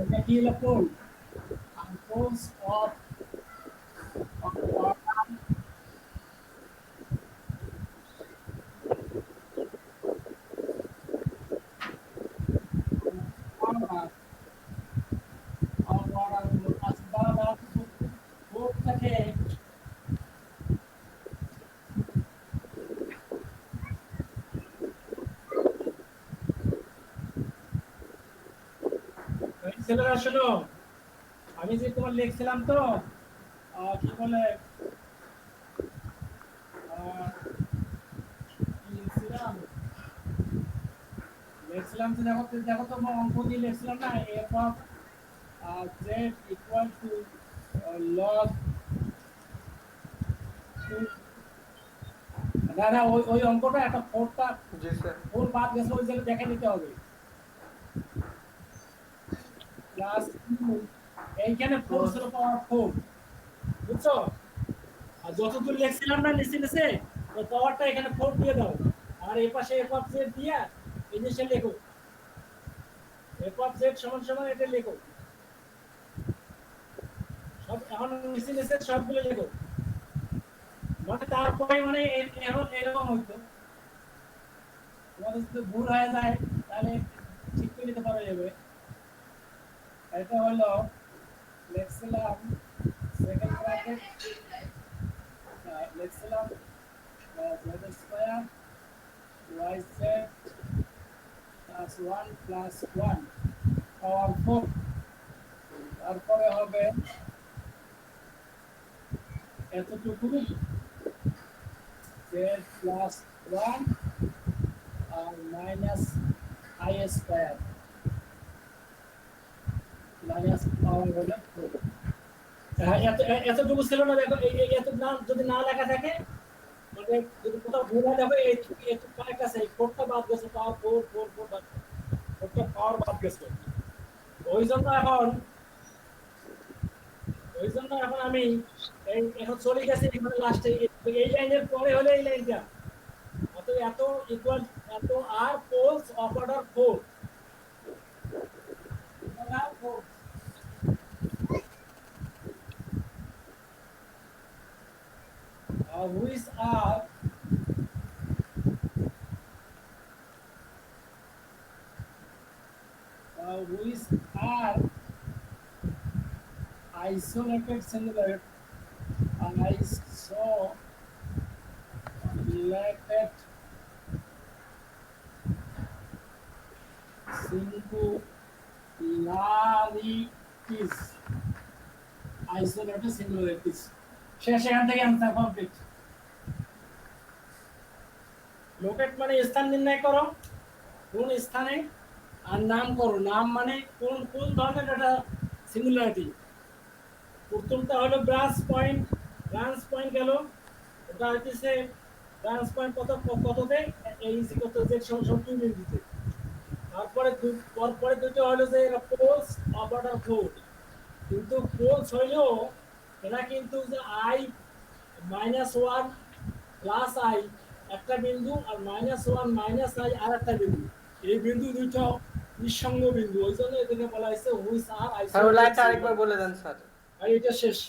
এটা কি হলো পোল poles of ছেলেরা শোনো আমি যে তোমার লিখছিলাম তো কি বলে লিখছিলাম তো দেখো তো অঙ্ক দিয়ে লিখছিলাম না f of z equal to log না ওই অঙ্কটা একটা ফোরটা জি স্যার ফোর বাদ গেছে ওই জায়গায় দেখে নিতে হবে প্লাস এইখানে 4 ছিল পাওয়ার 4 বুঝছো আর যতদূর লিখছিলাম না নিচে ওই পাওয়ারটা এখানে 4 দিয়ে দাও আর এই পাশে f of z দিয়া এই যে লেখো f of z সমান সমান এটা লেখো সব এখন নিচে সবগুলো লেখো মানে তারপরে মানে এরকম হইতো তোমাদের যদি ভুল হয়ে যায় তাহলে ঠিক করে নিতে পারা যাবে এটা হলো লিখছিলাম সেকেন্ড ব্র্যাকেট লিখছিলাম z square yz plus 1 plus 1 power 4 তারপরে হবে এতটুকু z প্লাস 1 আর minus I square minus power হলো 4। হ্যাঁ, এতটুকু ছিল না, দেখো এত না যদি না লেখা থাকে মানে যদি কোথাও ভুল হয় দেখো এই কারেক্ট আছে, এই 4টা বাদ গেছে, পাওয়ার 4 4 4 বাদ, 4টা পাওয়ার বাদ গেছে। ওই জন্য এখন আমি এখন চলে গেছি এখানে লাস্টে এই লাইনের পরে হলে এই লাইনটা, অতএব এত ইকুয়াল এত আর poles of order 4 which are isolated singular isolated singularities isolated singularities শেষ এখান থেকে आंसर কমপ্লিট। লোকেট মানে স্থান নির্ণয় করো, কোন স্থানে, আর নাম করো, নাম মানে কোন কোন ধরনের একটা সিঙ্গুলারিটি। প্রথমটা হলো ব্রাঞ্চ পয়েন্ট গেল, ওটা হইতেছে ব্রাঞ্চ পয়েন্ট কততে এই কত z সমান 2 বিন্দুতে। পরে দুটো হলো যে পোলস অফ অর্ডার 4, কিন্তু পোলস হইলেও এরা কিন্তু যে I -1 প্লাস I একটা বিন্দু আর -1 -I আর একটা বিন্দু, এই বিন্দু দুটো নিঃসঙ্গ বিন্দু, ওই জন্য এটাকে বলা হয়েছে হুইচ আর স্যার ওই আইসোলেটেড। লাইনটা আরেকবার বলে দেন স্যার। আর এটা শেষ।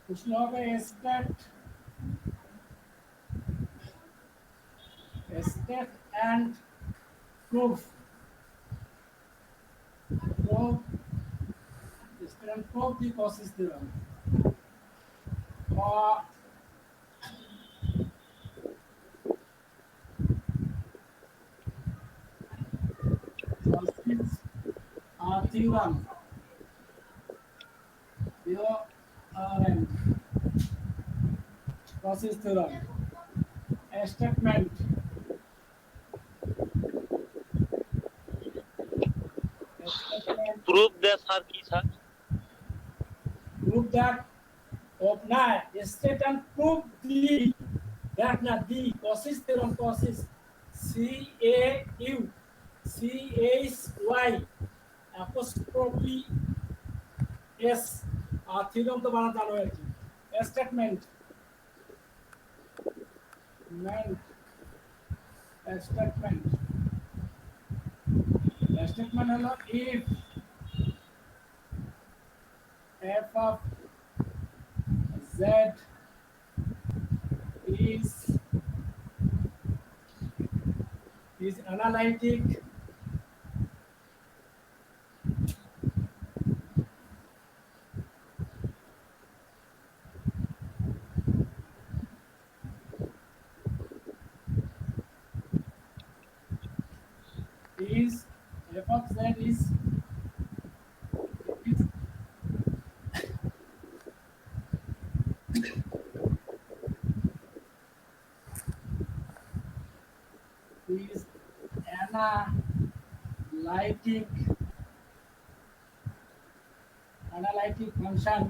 প্রশ্ন হবে state and proof the Cauchy theorem or Cauchy theorem Cauchy theorem a statement proof the sir ki sir prove that of na state and prove that na the Cauchy theorem Cauchy CAUCHY apostrophe S theorem तो बना जानो है कि statement hello if f of z is analytic is f of z is analytic function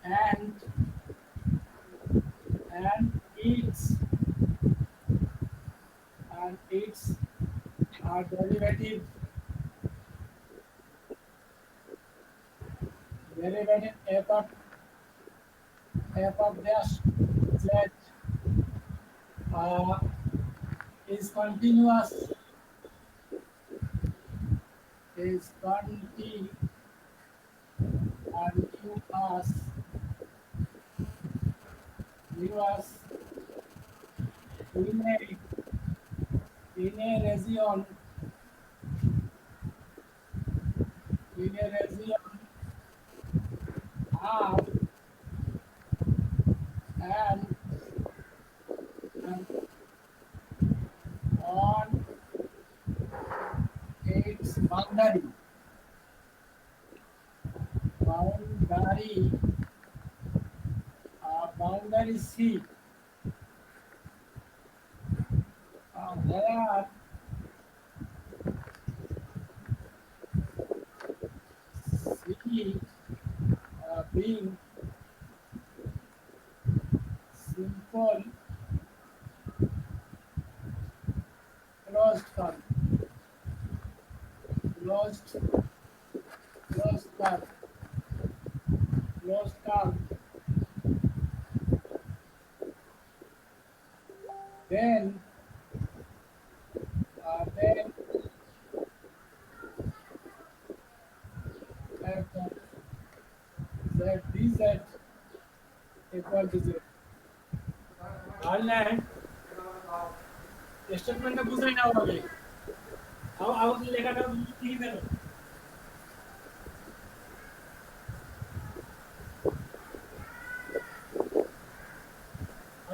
and its derivative f of dash z is continuous in a region R boundary boundary C where C being simple closed curve closed curve then Z dz equal to 0 Ireland স্টেটমেন্টটা বুঝাই নাও আগে আবার লেখাটা কি দেন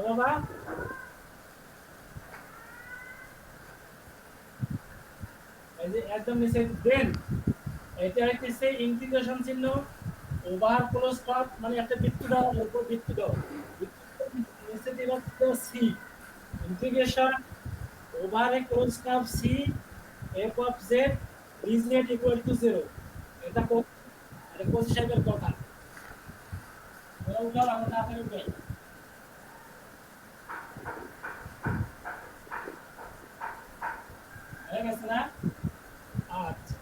বাবা এই যে একদম নিচে দেন এটা হইতেছে ইন্টিগ্রেশন চিহ্ন ওভার ক্লোজ কার্ভ মানে একটা বৃত্ত দাও উপর বৃত্ত দাও নিচে দিবা c integration over a close curve c f of z dz equal to 0 এটা কোন সাইকেল কথা ওরা আমরা না পারি ভাই হয়ে গেছে না আচ্ছা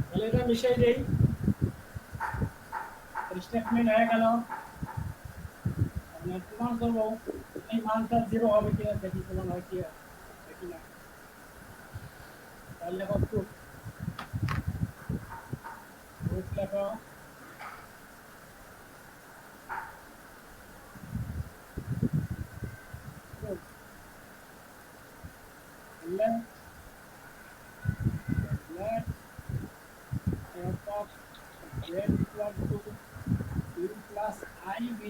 তাহলে এটা মিশাই দেই স্টেটমেন্ট হয়ে গেল আমরা প্রমাণ করব এই মানটা 0 হবে কিনা দেখি প্রমাণ হয় কি দেখি না তাহলে কত রুট লেখো left f of z equal to u plus ib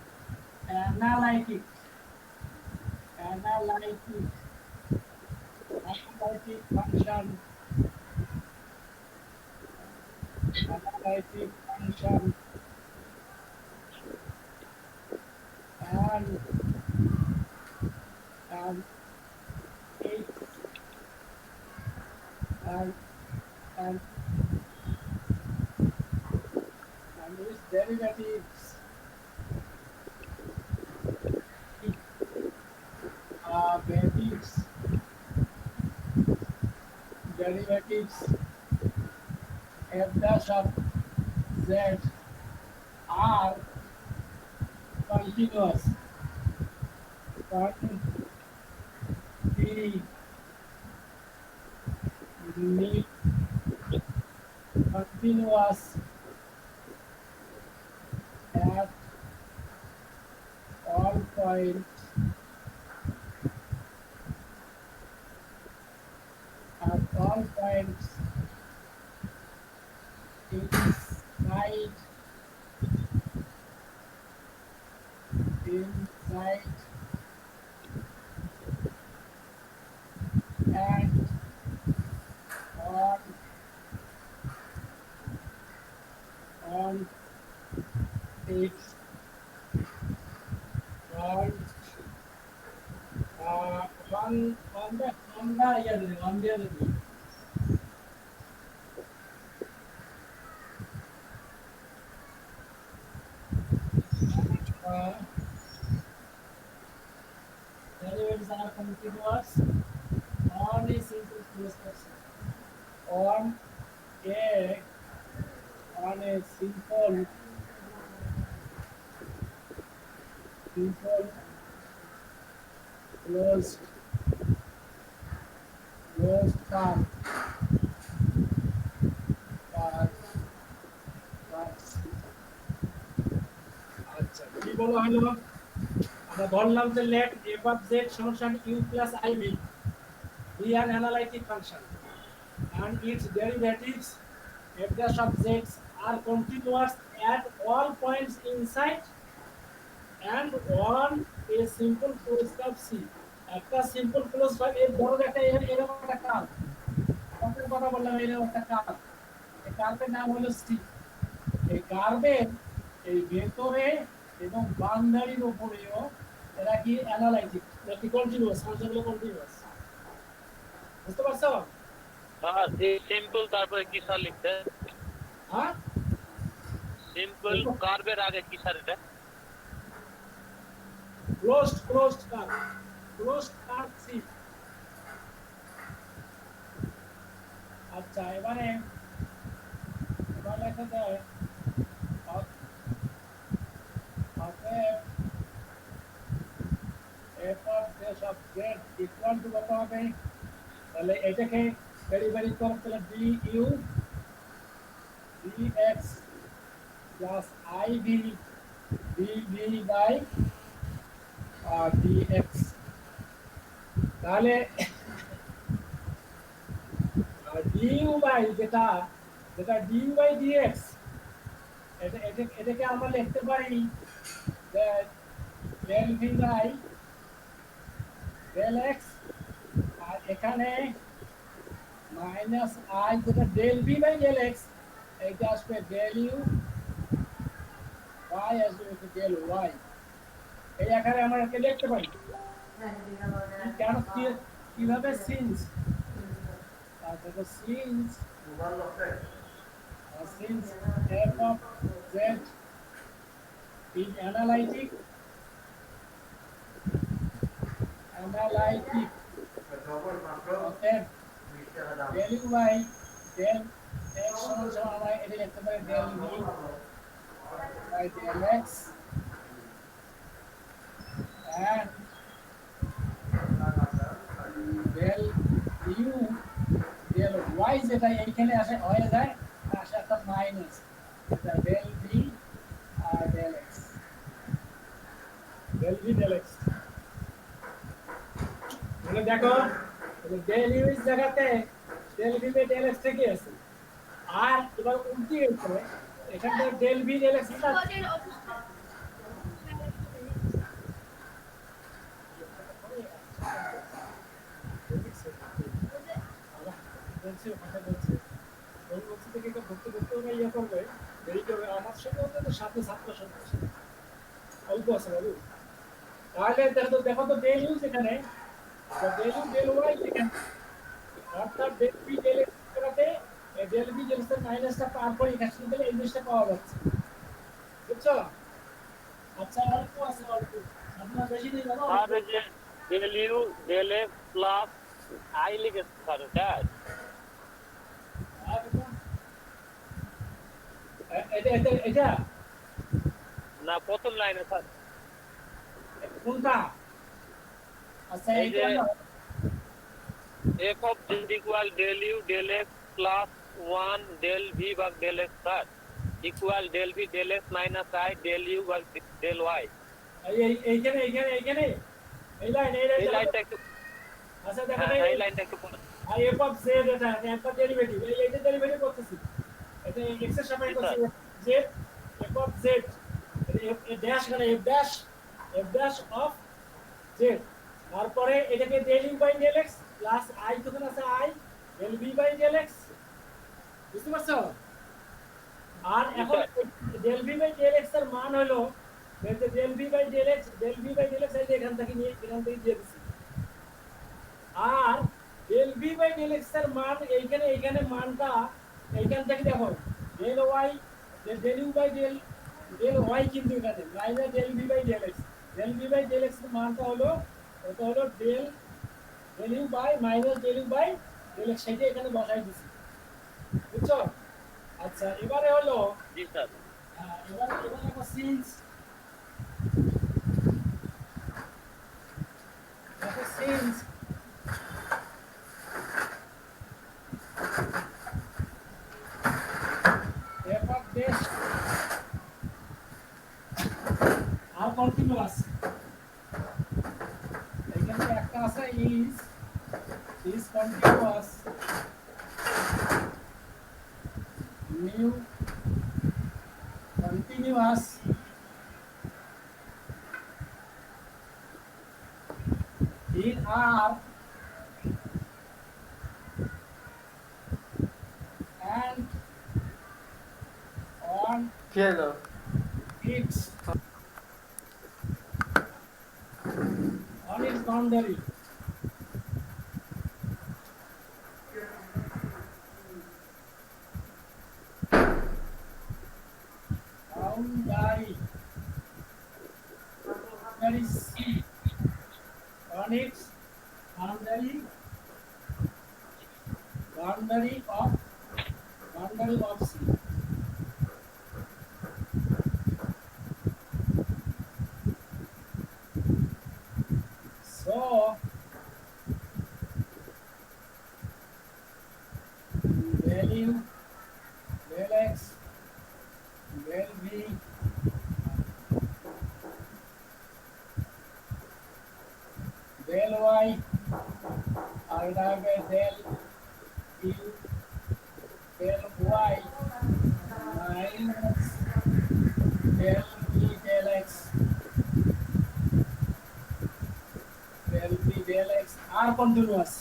and analytic function and its derivatives f dash of z are continuous continuous at all points inside and on its on the derivatives are continuous on a simple closed curve on a simple closed curve আচ্ছা কি বলা হলো আমরা বললাম যে let f of z সমান u plus ib be an analytic function and its derivatives f dash of z are continuous at all points inside and one a simple closed curve C একটা simple closed curve এর বড় একটা এরকম একটা curve কত কথা বললাম এরকম একটা কার্ভ এই কার্ভের নাম হলো C এই কার্ভের এই ভেতরে এবং বাউন্ডারির উপরেও এরা কি অ্যানালাইটিক নাকি কন্টিনিউয়াস সংখ্যাগুলো কন্টিনিউয়াস বুঝতে পারছো স্যার এই সিম্পল তারপরে কি স্যার লিখতে হ্যাঁ সিম্পল কার্ভের আগে কি স্যার এটা closed curve C আচ্ছা এবার লেখা যায় f of dash of z equal to কত হবে তাহলে এটাকে ভেরি করো তাহলে du dx plus iv dv by dx তাহলে du by যেটা du by dx এটাকে আমরা লিখতে পারি del v by del x আর এখানে মাইনাস i যেটা del v by del x এটা আসবে del u y আসবে del y এই আকারে আমরা একে লিখতে পারি কেন কিভাবে সিন্স তারপরে since f of z is analytic অতএব del u by del x সমান আমরা এটা লিখতে পারি del v by del x and del u del y যেটা এইখানে আসে হয়ে যায় আসে একটা মাইনাস এটা del v আর del x মানে দেখো del u এর জায়গাতে del v by del x থেকে আছে আর এবার উল্টে গেছে এখানে del v del x টা বলছে কথা বলছে ওই বলছে থেকে এটা ভর্তি ওরা ইয়ে করবে দেরি করবে আমার সঙ্গে ওদের সাথে ছাত্র সংখ্যা অল্প আছে বাবু তাহলে দেখো তো del u যেখানে del u del y যেখানে অর্থাৎ del v del x করাতে del v del x এর মাইনাসটা পার করে এখানে দিলে এই জিনিসটা পাওয়া যাচ্ছে বুঝছো আচ্ছা অল্প আছে অল্প আপনারা বেশি দিন জানো আর যে del u del x plus i লিখে স্যার এটা না প্রথম লাইনে স্যার কোনটা আচ্ছা এই যে f of z equal del u del x plus 1 del v by del x sir equal del v del x minus i del u by del y এইখানে এই লাইনটা একটু আচ্ছা দেখো এই লাইনটা একটু পড়ুন আর f of z এটা একটা ডেরিভেটিভ এইটা ডেরিভেটিভ করতেছি এটা x এর সাপেক্ষে করতেছি z f of z এটা ড্যাশ মানে f dash of z তারপরে এটাকে del u by del x plus i তখন আছে i del v by del x বুঝতে পারছো আর এখন del v by del x এর মান হলো del v by del x এই এখান থেকে দিয়ে দিছি আর del v by del x এর মান এইখানে মানটা এইখান থেকে দেখো del y del u by del y কিন্তু এখানে minus del v by del x এর মানটা হলো ওটা হলো del u by minus del u by del x সেটা এখানে বসাই দিছি বুঝছো আচ্ছা এবারে হলো জি স্যার এবারে দেখো সিন্স f of dash আর কন্টিনিউয়াস এখানে একটা আছে is continuous mu continuous R and on কি হলো its boundary. Boundary. That is C. On its boundary of C. So value del x del v del y আর এটা হবে del u del y minus del v del x del v del x are continuous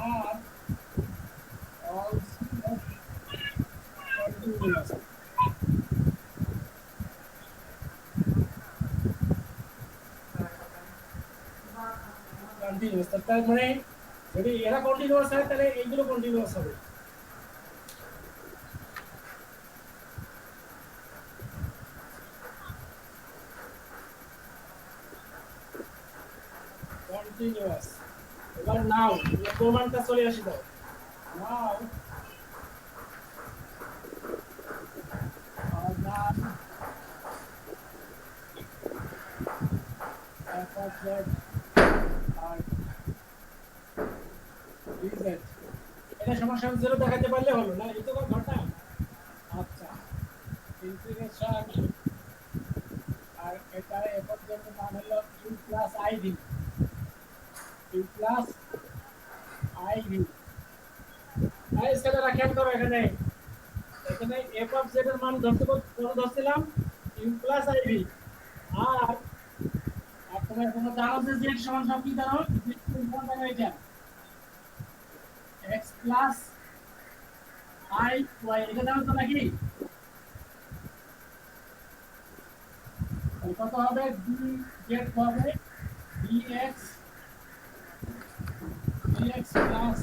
are also continuous. Continuous তার মানে যদি এরা continuous হয় তাহলে এইগুলো continuous হবে। কন্টিনিউয়াস এবার নাও প্রমাণটা চলে আসি দাও নাও এটা সমস্যা জিরো দেখাতে পারলে হলো না এই তো ঘটা আচ্ছা ইন্টিগ্রেশন আর এটা এর জন্য মান হলো u প্লাস iv তাই সেটা রাখেন করো এখানে f অফ z এর মান ধরছিলাম u প্লাস iv আর তোমরা জানো যে z সমান সব কি জানো এটা x plus I y এটা জানো তো নাকি কত হবে dz হবে dx plus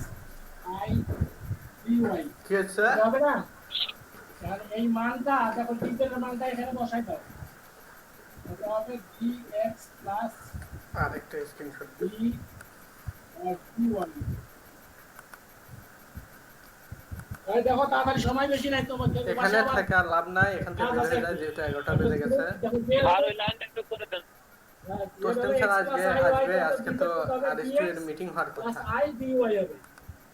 I dy কি হচ্ছে হবে না আর এই মানটা দেখো dz এর মানটা এখানে বসাই দাও কত হবে dx plus আরেকটা স্ক্রিনশট d or dy এই দেখো তাড়াতাড়ি সময় বেশি নাই তোমাদের এখানে থেকে আর লাভ নাই এখান থেকে বের হয়ে যায় যেটা 11টা বেজে গেছে আর ওই লাইনটা একটু করে দেন তোস্টেন স্যার আসবে আজকে তো আরএসটি এর মিটিং হওয়ার কথা আই ডি ওয়াই হবে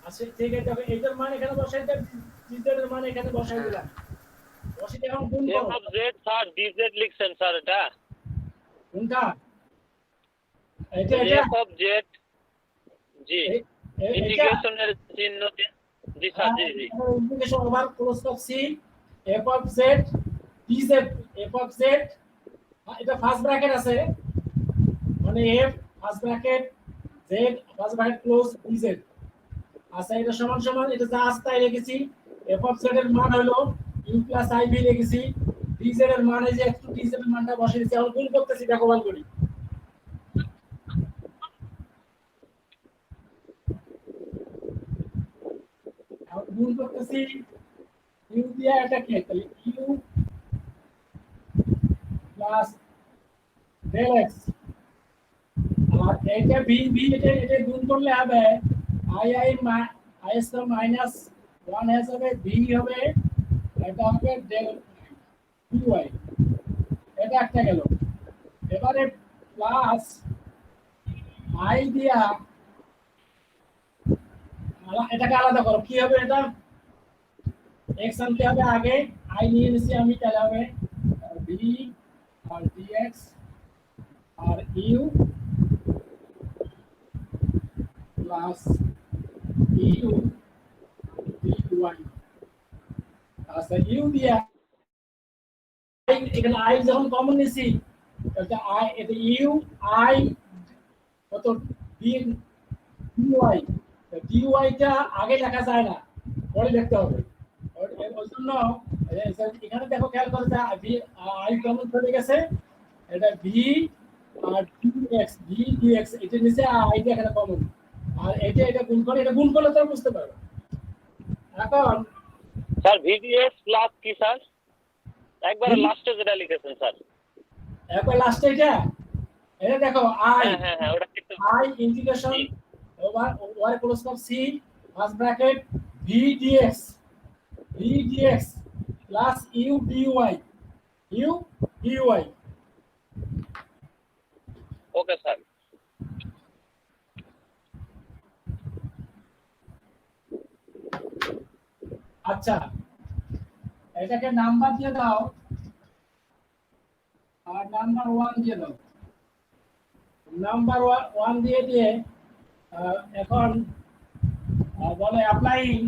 আচ্ছা ঠিক আছে দেখো এইটার মান এখানে বসাই দেন ডিজেড এর মান এখানে বসাই দিলাম বসিয়ে এখন গুণ f করো of z স্যার dz লিখছেন স্যার এটা কোনটা এটা f of z জি ইন্টিগ্রেশনের চিহ্ন দিয়ে জি স্যার জি জি integration over close of C f of z dz f of z এটা ফার্স্ট ব্র্যাকেট আছে মানে f first bracket z first bracket close dz আচ্ছা এটা সমান সমান এটা যা আছে তাই লিখেছি f of z এর মান হলো u plus iv লিখেছি dz এর মান এই যে একটু dz এর মানটা বসিয়ে দিয়েছি এখন গুণ করতেছি দেখো ভালো করি এখন গুণ করতেছি u দিয়ে এটা কি তাহলে u প্লাস del x আর এটা v এটা গুণ করলে হবে i স্কয়ার মাইনাস 1 এস হবে v হবে এটা হবে del dy এটা একটা গেল এবারে প্লাস i দিয়া এটাকে আলাদা করো কি হবে এটা x আনতে হবে আগে i নিয়ে নিছি আমি তাহলে হবে v আর dx আর u plus u dy আচ্ছা u দিয়া এখানে i যখন কমন নিছি তাহলে i এটা u i কত ডি ডিওয়াই, ডিওয়াইটা আগে দেখা যায় না, পরে দেখতে হবে। ওই জন্য এখানে দেখো খেয়াল করে যে আই কমন চলে গেছে, এটা ভি আর ডিএক্স, ভি ডিএক্স এটা নিচে আইটা এখানে কমন, আর এটা গুণ করে, এটা গুণ করলে তো বুঝতে পারবে। এখন স্যার ভিডিএস প্লাস কি স্যার? একবারে লাস্টে যেটা লিখেছেন স্যার, একবার লাস্টে এটা দেখো আই, হ্যাঁ হ্যাঁ ওটা ঠিক। I integration over war close of c first bracket v dx plus u dy. Okay sir. আচ্ছা, এটাকে নাম্বার দিয়ে দাও আর নাম্বার 1 দিয়ে দাও। নাম্বার 1 দিয়ে এখন বলে applying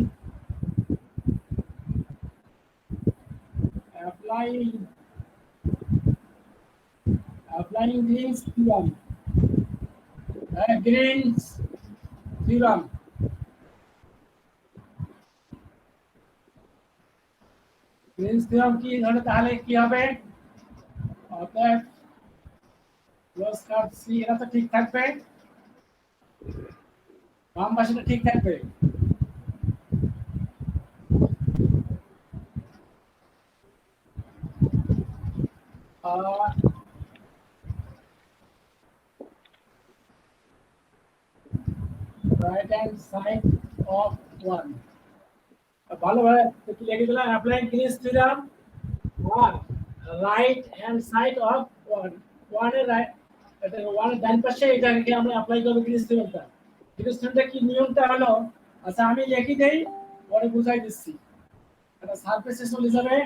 Green's theorem. Greens theorem কি ধরে, তাহলে কি হবে? অতএব ক্লোজ কার্ভ সি এটা তো ঠিক থাকবে, বাম পাশেটা ঠিক থাকবে। রাইট হ্যান্ড সাইড অফ 1 ভালোভাবে লিখে দিলাম, অ্যাপ্লাইং গ্রিনস থিওরাম আর রাইট হ্যান্ড সাইড অফ 1 এর রাইট, এটা 1 এর ডান পাশে এটাকে আমরা অ্যাপ্লাই করব গ্রিনস থিওরামটা। গ্রিনস থিওরামটা কি নিয়মটা হলো, আচ্ছা আমি লিখে দেই পরে বুঝাই দিচ্ছি। এটা সারফেসে চলে যাবে,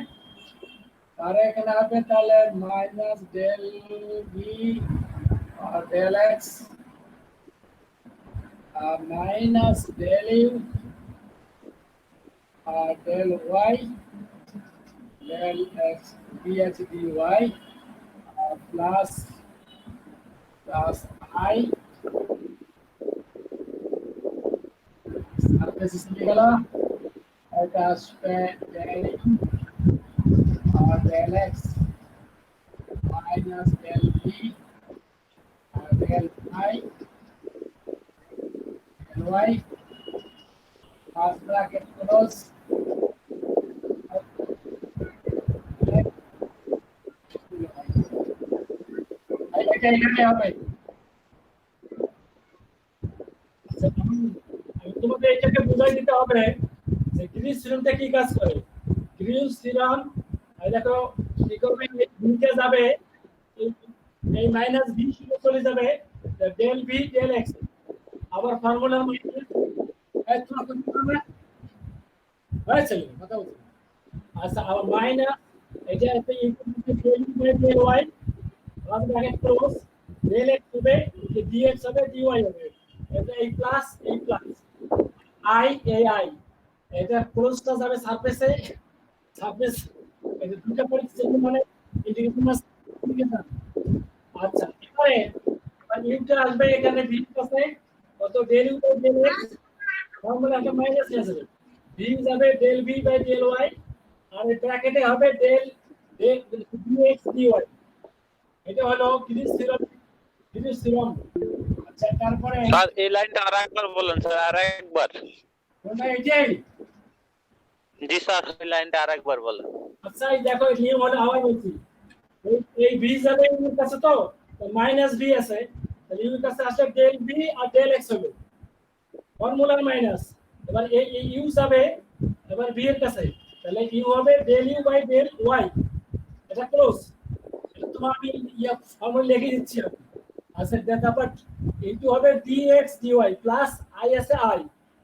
আর এখানে হবে তাহলে মাইনাস ডেল ভি আর ডেল এক্স আর মাইনাস ডেল ইউ আর del y del x dx dy plus I surface इसलिए गला এটা আসবে del R del x minus del v R del I del y first bracket close এখানে হবে। তোমাদের এটাকে বুঝাই দিতে হবে যে গ্রিনস থিওরামটা কি কাজ করে। গ্রিনস থিওরাম এই দেখো কি করবে, নিচে যাবে এই মাইনাস ভি শুরু চলে যাবে ডেল ভি ডেল এক্স, আবার ফর্মুলার মধ্যে এই তোমরা কোন করবে হয়েছে কথা বলছি। আচ্ছা আবার মাইনাস এটা একটা input del by del y first bracket close, del x হবে dx হবে dy হবে, এটা এই প্লাস আই এটা ক্লোজটা যাবে সারফেসে, সারফেস এটা দুটো পরিচিত মানে ইন্টিগ্রেশন মাস ইন্টিগ্রেশন। আচ্ছা এবারে ইউটা আসবে এখানে ভি আছে কত del u by del x, formula একটা মাইনাস আসবে, ভি যাবে del v by del y আর এই ব্র্যাকেটে হবে ডেল dx dy। এটা হলো গ্রিনস থিওরাম। আচ্ছা তারপরে স্যার এই লাইনটা আরেকবার বলেন স্যার, আরেকবার। কোনটা এটাই? জি স্যার এই লাইনটা আরেকবার বলেন। আচ্ছা এই দেখো নিয়ম হলো আবার বলছি, এই ভি যাবে এর কাছে তো মাইনাস ভি আছে, তাহলে ইউ এর কাছে আসলে ডেল ভি আর ডেল এক্স হবে ফর্মুলার মাইনাস, এবার এই ইউ যাবে এবার ভি এর কাছে, তাহলে ইউ হবে del u by del y, এটা ক্লোজ। এটা তোমার আমি ফর্মুলা লিখে দিচ্ছি। আচ্ছা তারপর ইনটু হবে dx dy প্লাস i আছে i,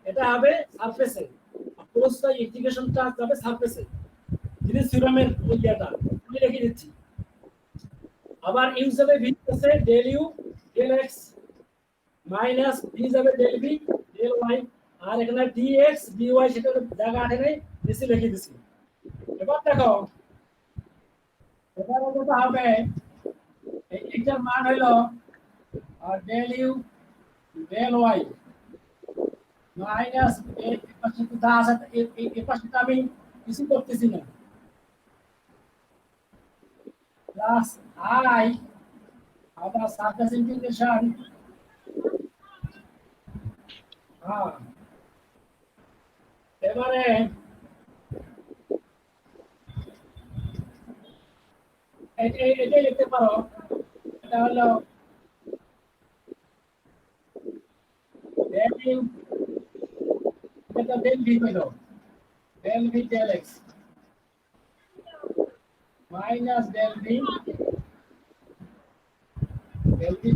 এটা হবে সারফেসে, ক্লোজটা ইন্টিগ্রেশনটা যাবে সারফেসে, গ্রিনস থিওরামের ওই এটা আমি লিখে দিচ্ছি। আবার ইউ যাবে ভি আছে del u del x minus v যাবে ডেল ভি ডেল ওয়াই, আর এখানে dx dy সেটা জায়গা আছে নাই নিচে লিখে দিছি। এবার দেখো এবার কত হবে, এইটার মান হলো আর del u del y minus এই পাশে তো যা আছে এই পাশে তো আমি কিছু করতেছি না প্লাস আই আবার সারফেস ইন্টিগ্রেশন হ্যাঁ এবারে এটাই লিখতে পারো এটা হলো ডেল এটা ডেল ভি হলো del v del x minus del v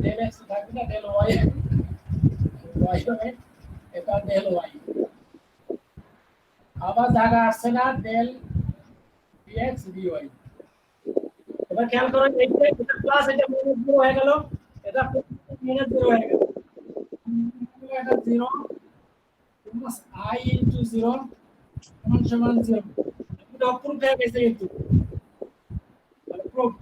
del x থাকবে না ডেল ওয়াই ওয়াই হবে এটা ডেল ওয়াই আবার জায়গা আসছে না ডেল ডিএক্স ডিওয়াই এবার খেয়াল করো এটা প্লাস এটা মাইনাস 0 হয়ে গেল এটা মাইনাস 0 হয়ে গেল এটা 0 প্লাস I ইনটু 0 সমান 0 এটা প্রুফ হয়ে গেছে কিন্তু মানে প্রুফ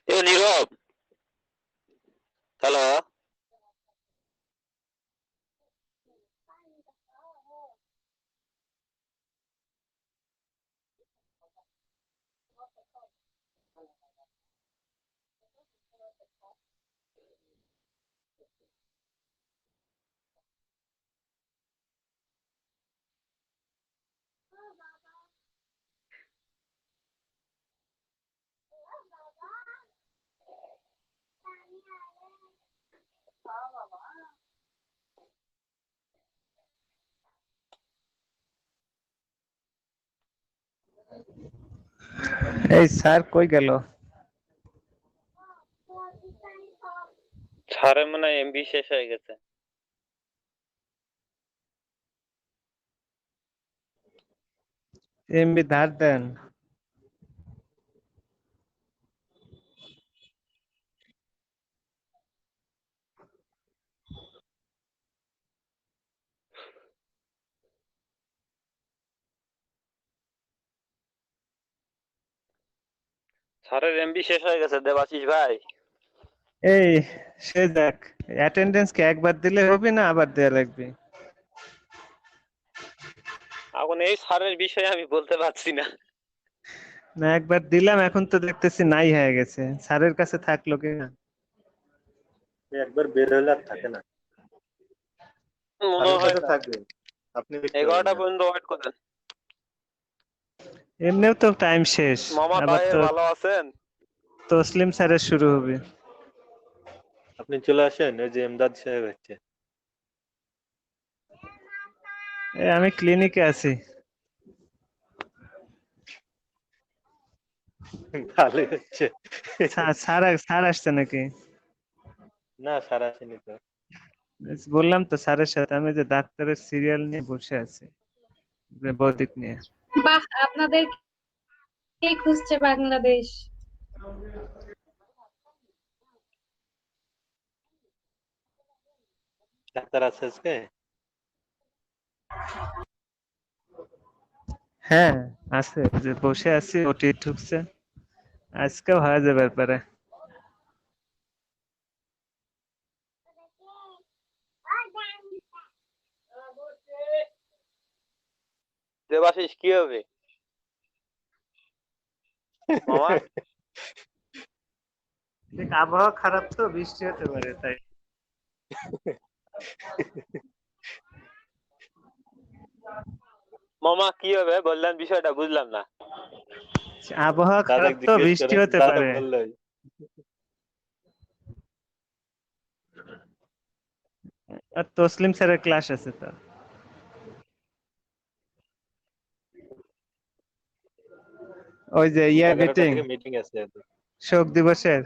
এ নীরব হ্যালো এই স্যার কই গেল? স্যারের মনে হয় এমবি শেষ হয়ে গেছে। এমবি ধার দেন। স্যারের এমবি শেষ হয়ে গেছে দেবাশিস ভাই। এই সে যাক, অ্যাটেন্ডেন্স কি একবার দিলে হবে না আবার দেয়া লাগবে? এখন এই স্যারের বিষয়ে আমি বলতে পারছি না। না একবার দিলাম, এখন তো দেখতেছি নাই হয়ে গেছে। স্যারের কাছে থাকলো কি না? একবার বের হলে আর থাকে না। মনে হয় না। থাকবে আপনি 11টা পর্যন্ত ওয়েট করেন। এমনিও তো টাইম শেষ, মামা আবার ভাই তো ভালো আছেন? তসলিম স্যারের শুরু হবে। আপনি চলে আসেন, ওই যে এমদাদ সাহেব হচ্ছে। আমি ক্লিনিকে আছি। ভালোই হচ্ছে। স্যার আসছে নাকি? না স্যার আসেনি তো। বললাম তো স্যারের সাথে আমি যে ডাক্তারের সিরিয়াল নিয়ে বসে আছি বৌদিক নিয়ে। বাহ, আপনাদের কে খুঁজছে বাংলাদেশ? ডাক্তার আছে আজকে? হ্যাঁ আছে, যে বসে আছি, ওটি ঢুকছে, আজকে হয়ে যাবে ব্যাপারে। দেবাশিস কি হবে মামা? আবহাওয়া খারাপ তো, বৃষ্টি হতে পারে তাই। মামা কি হবে বললেন, বিষয়টা বুঝলাম না। আবহাওয়া খারাপ তো, বৃষ্টি হতে পারে। আর তসলিম স্যারের ক্লাস আছে তো, ওই যে মিটিং মিটিং আছে শোক দিবসের।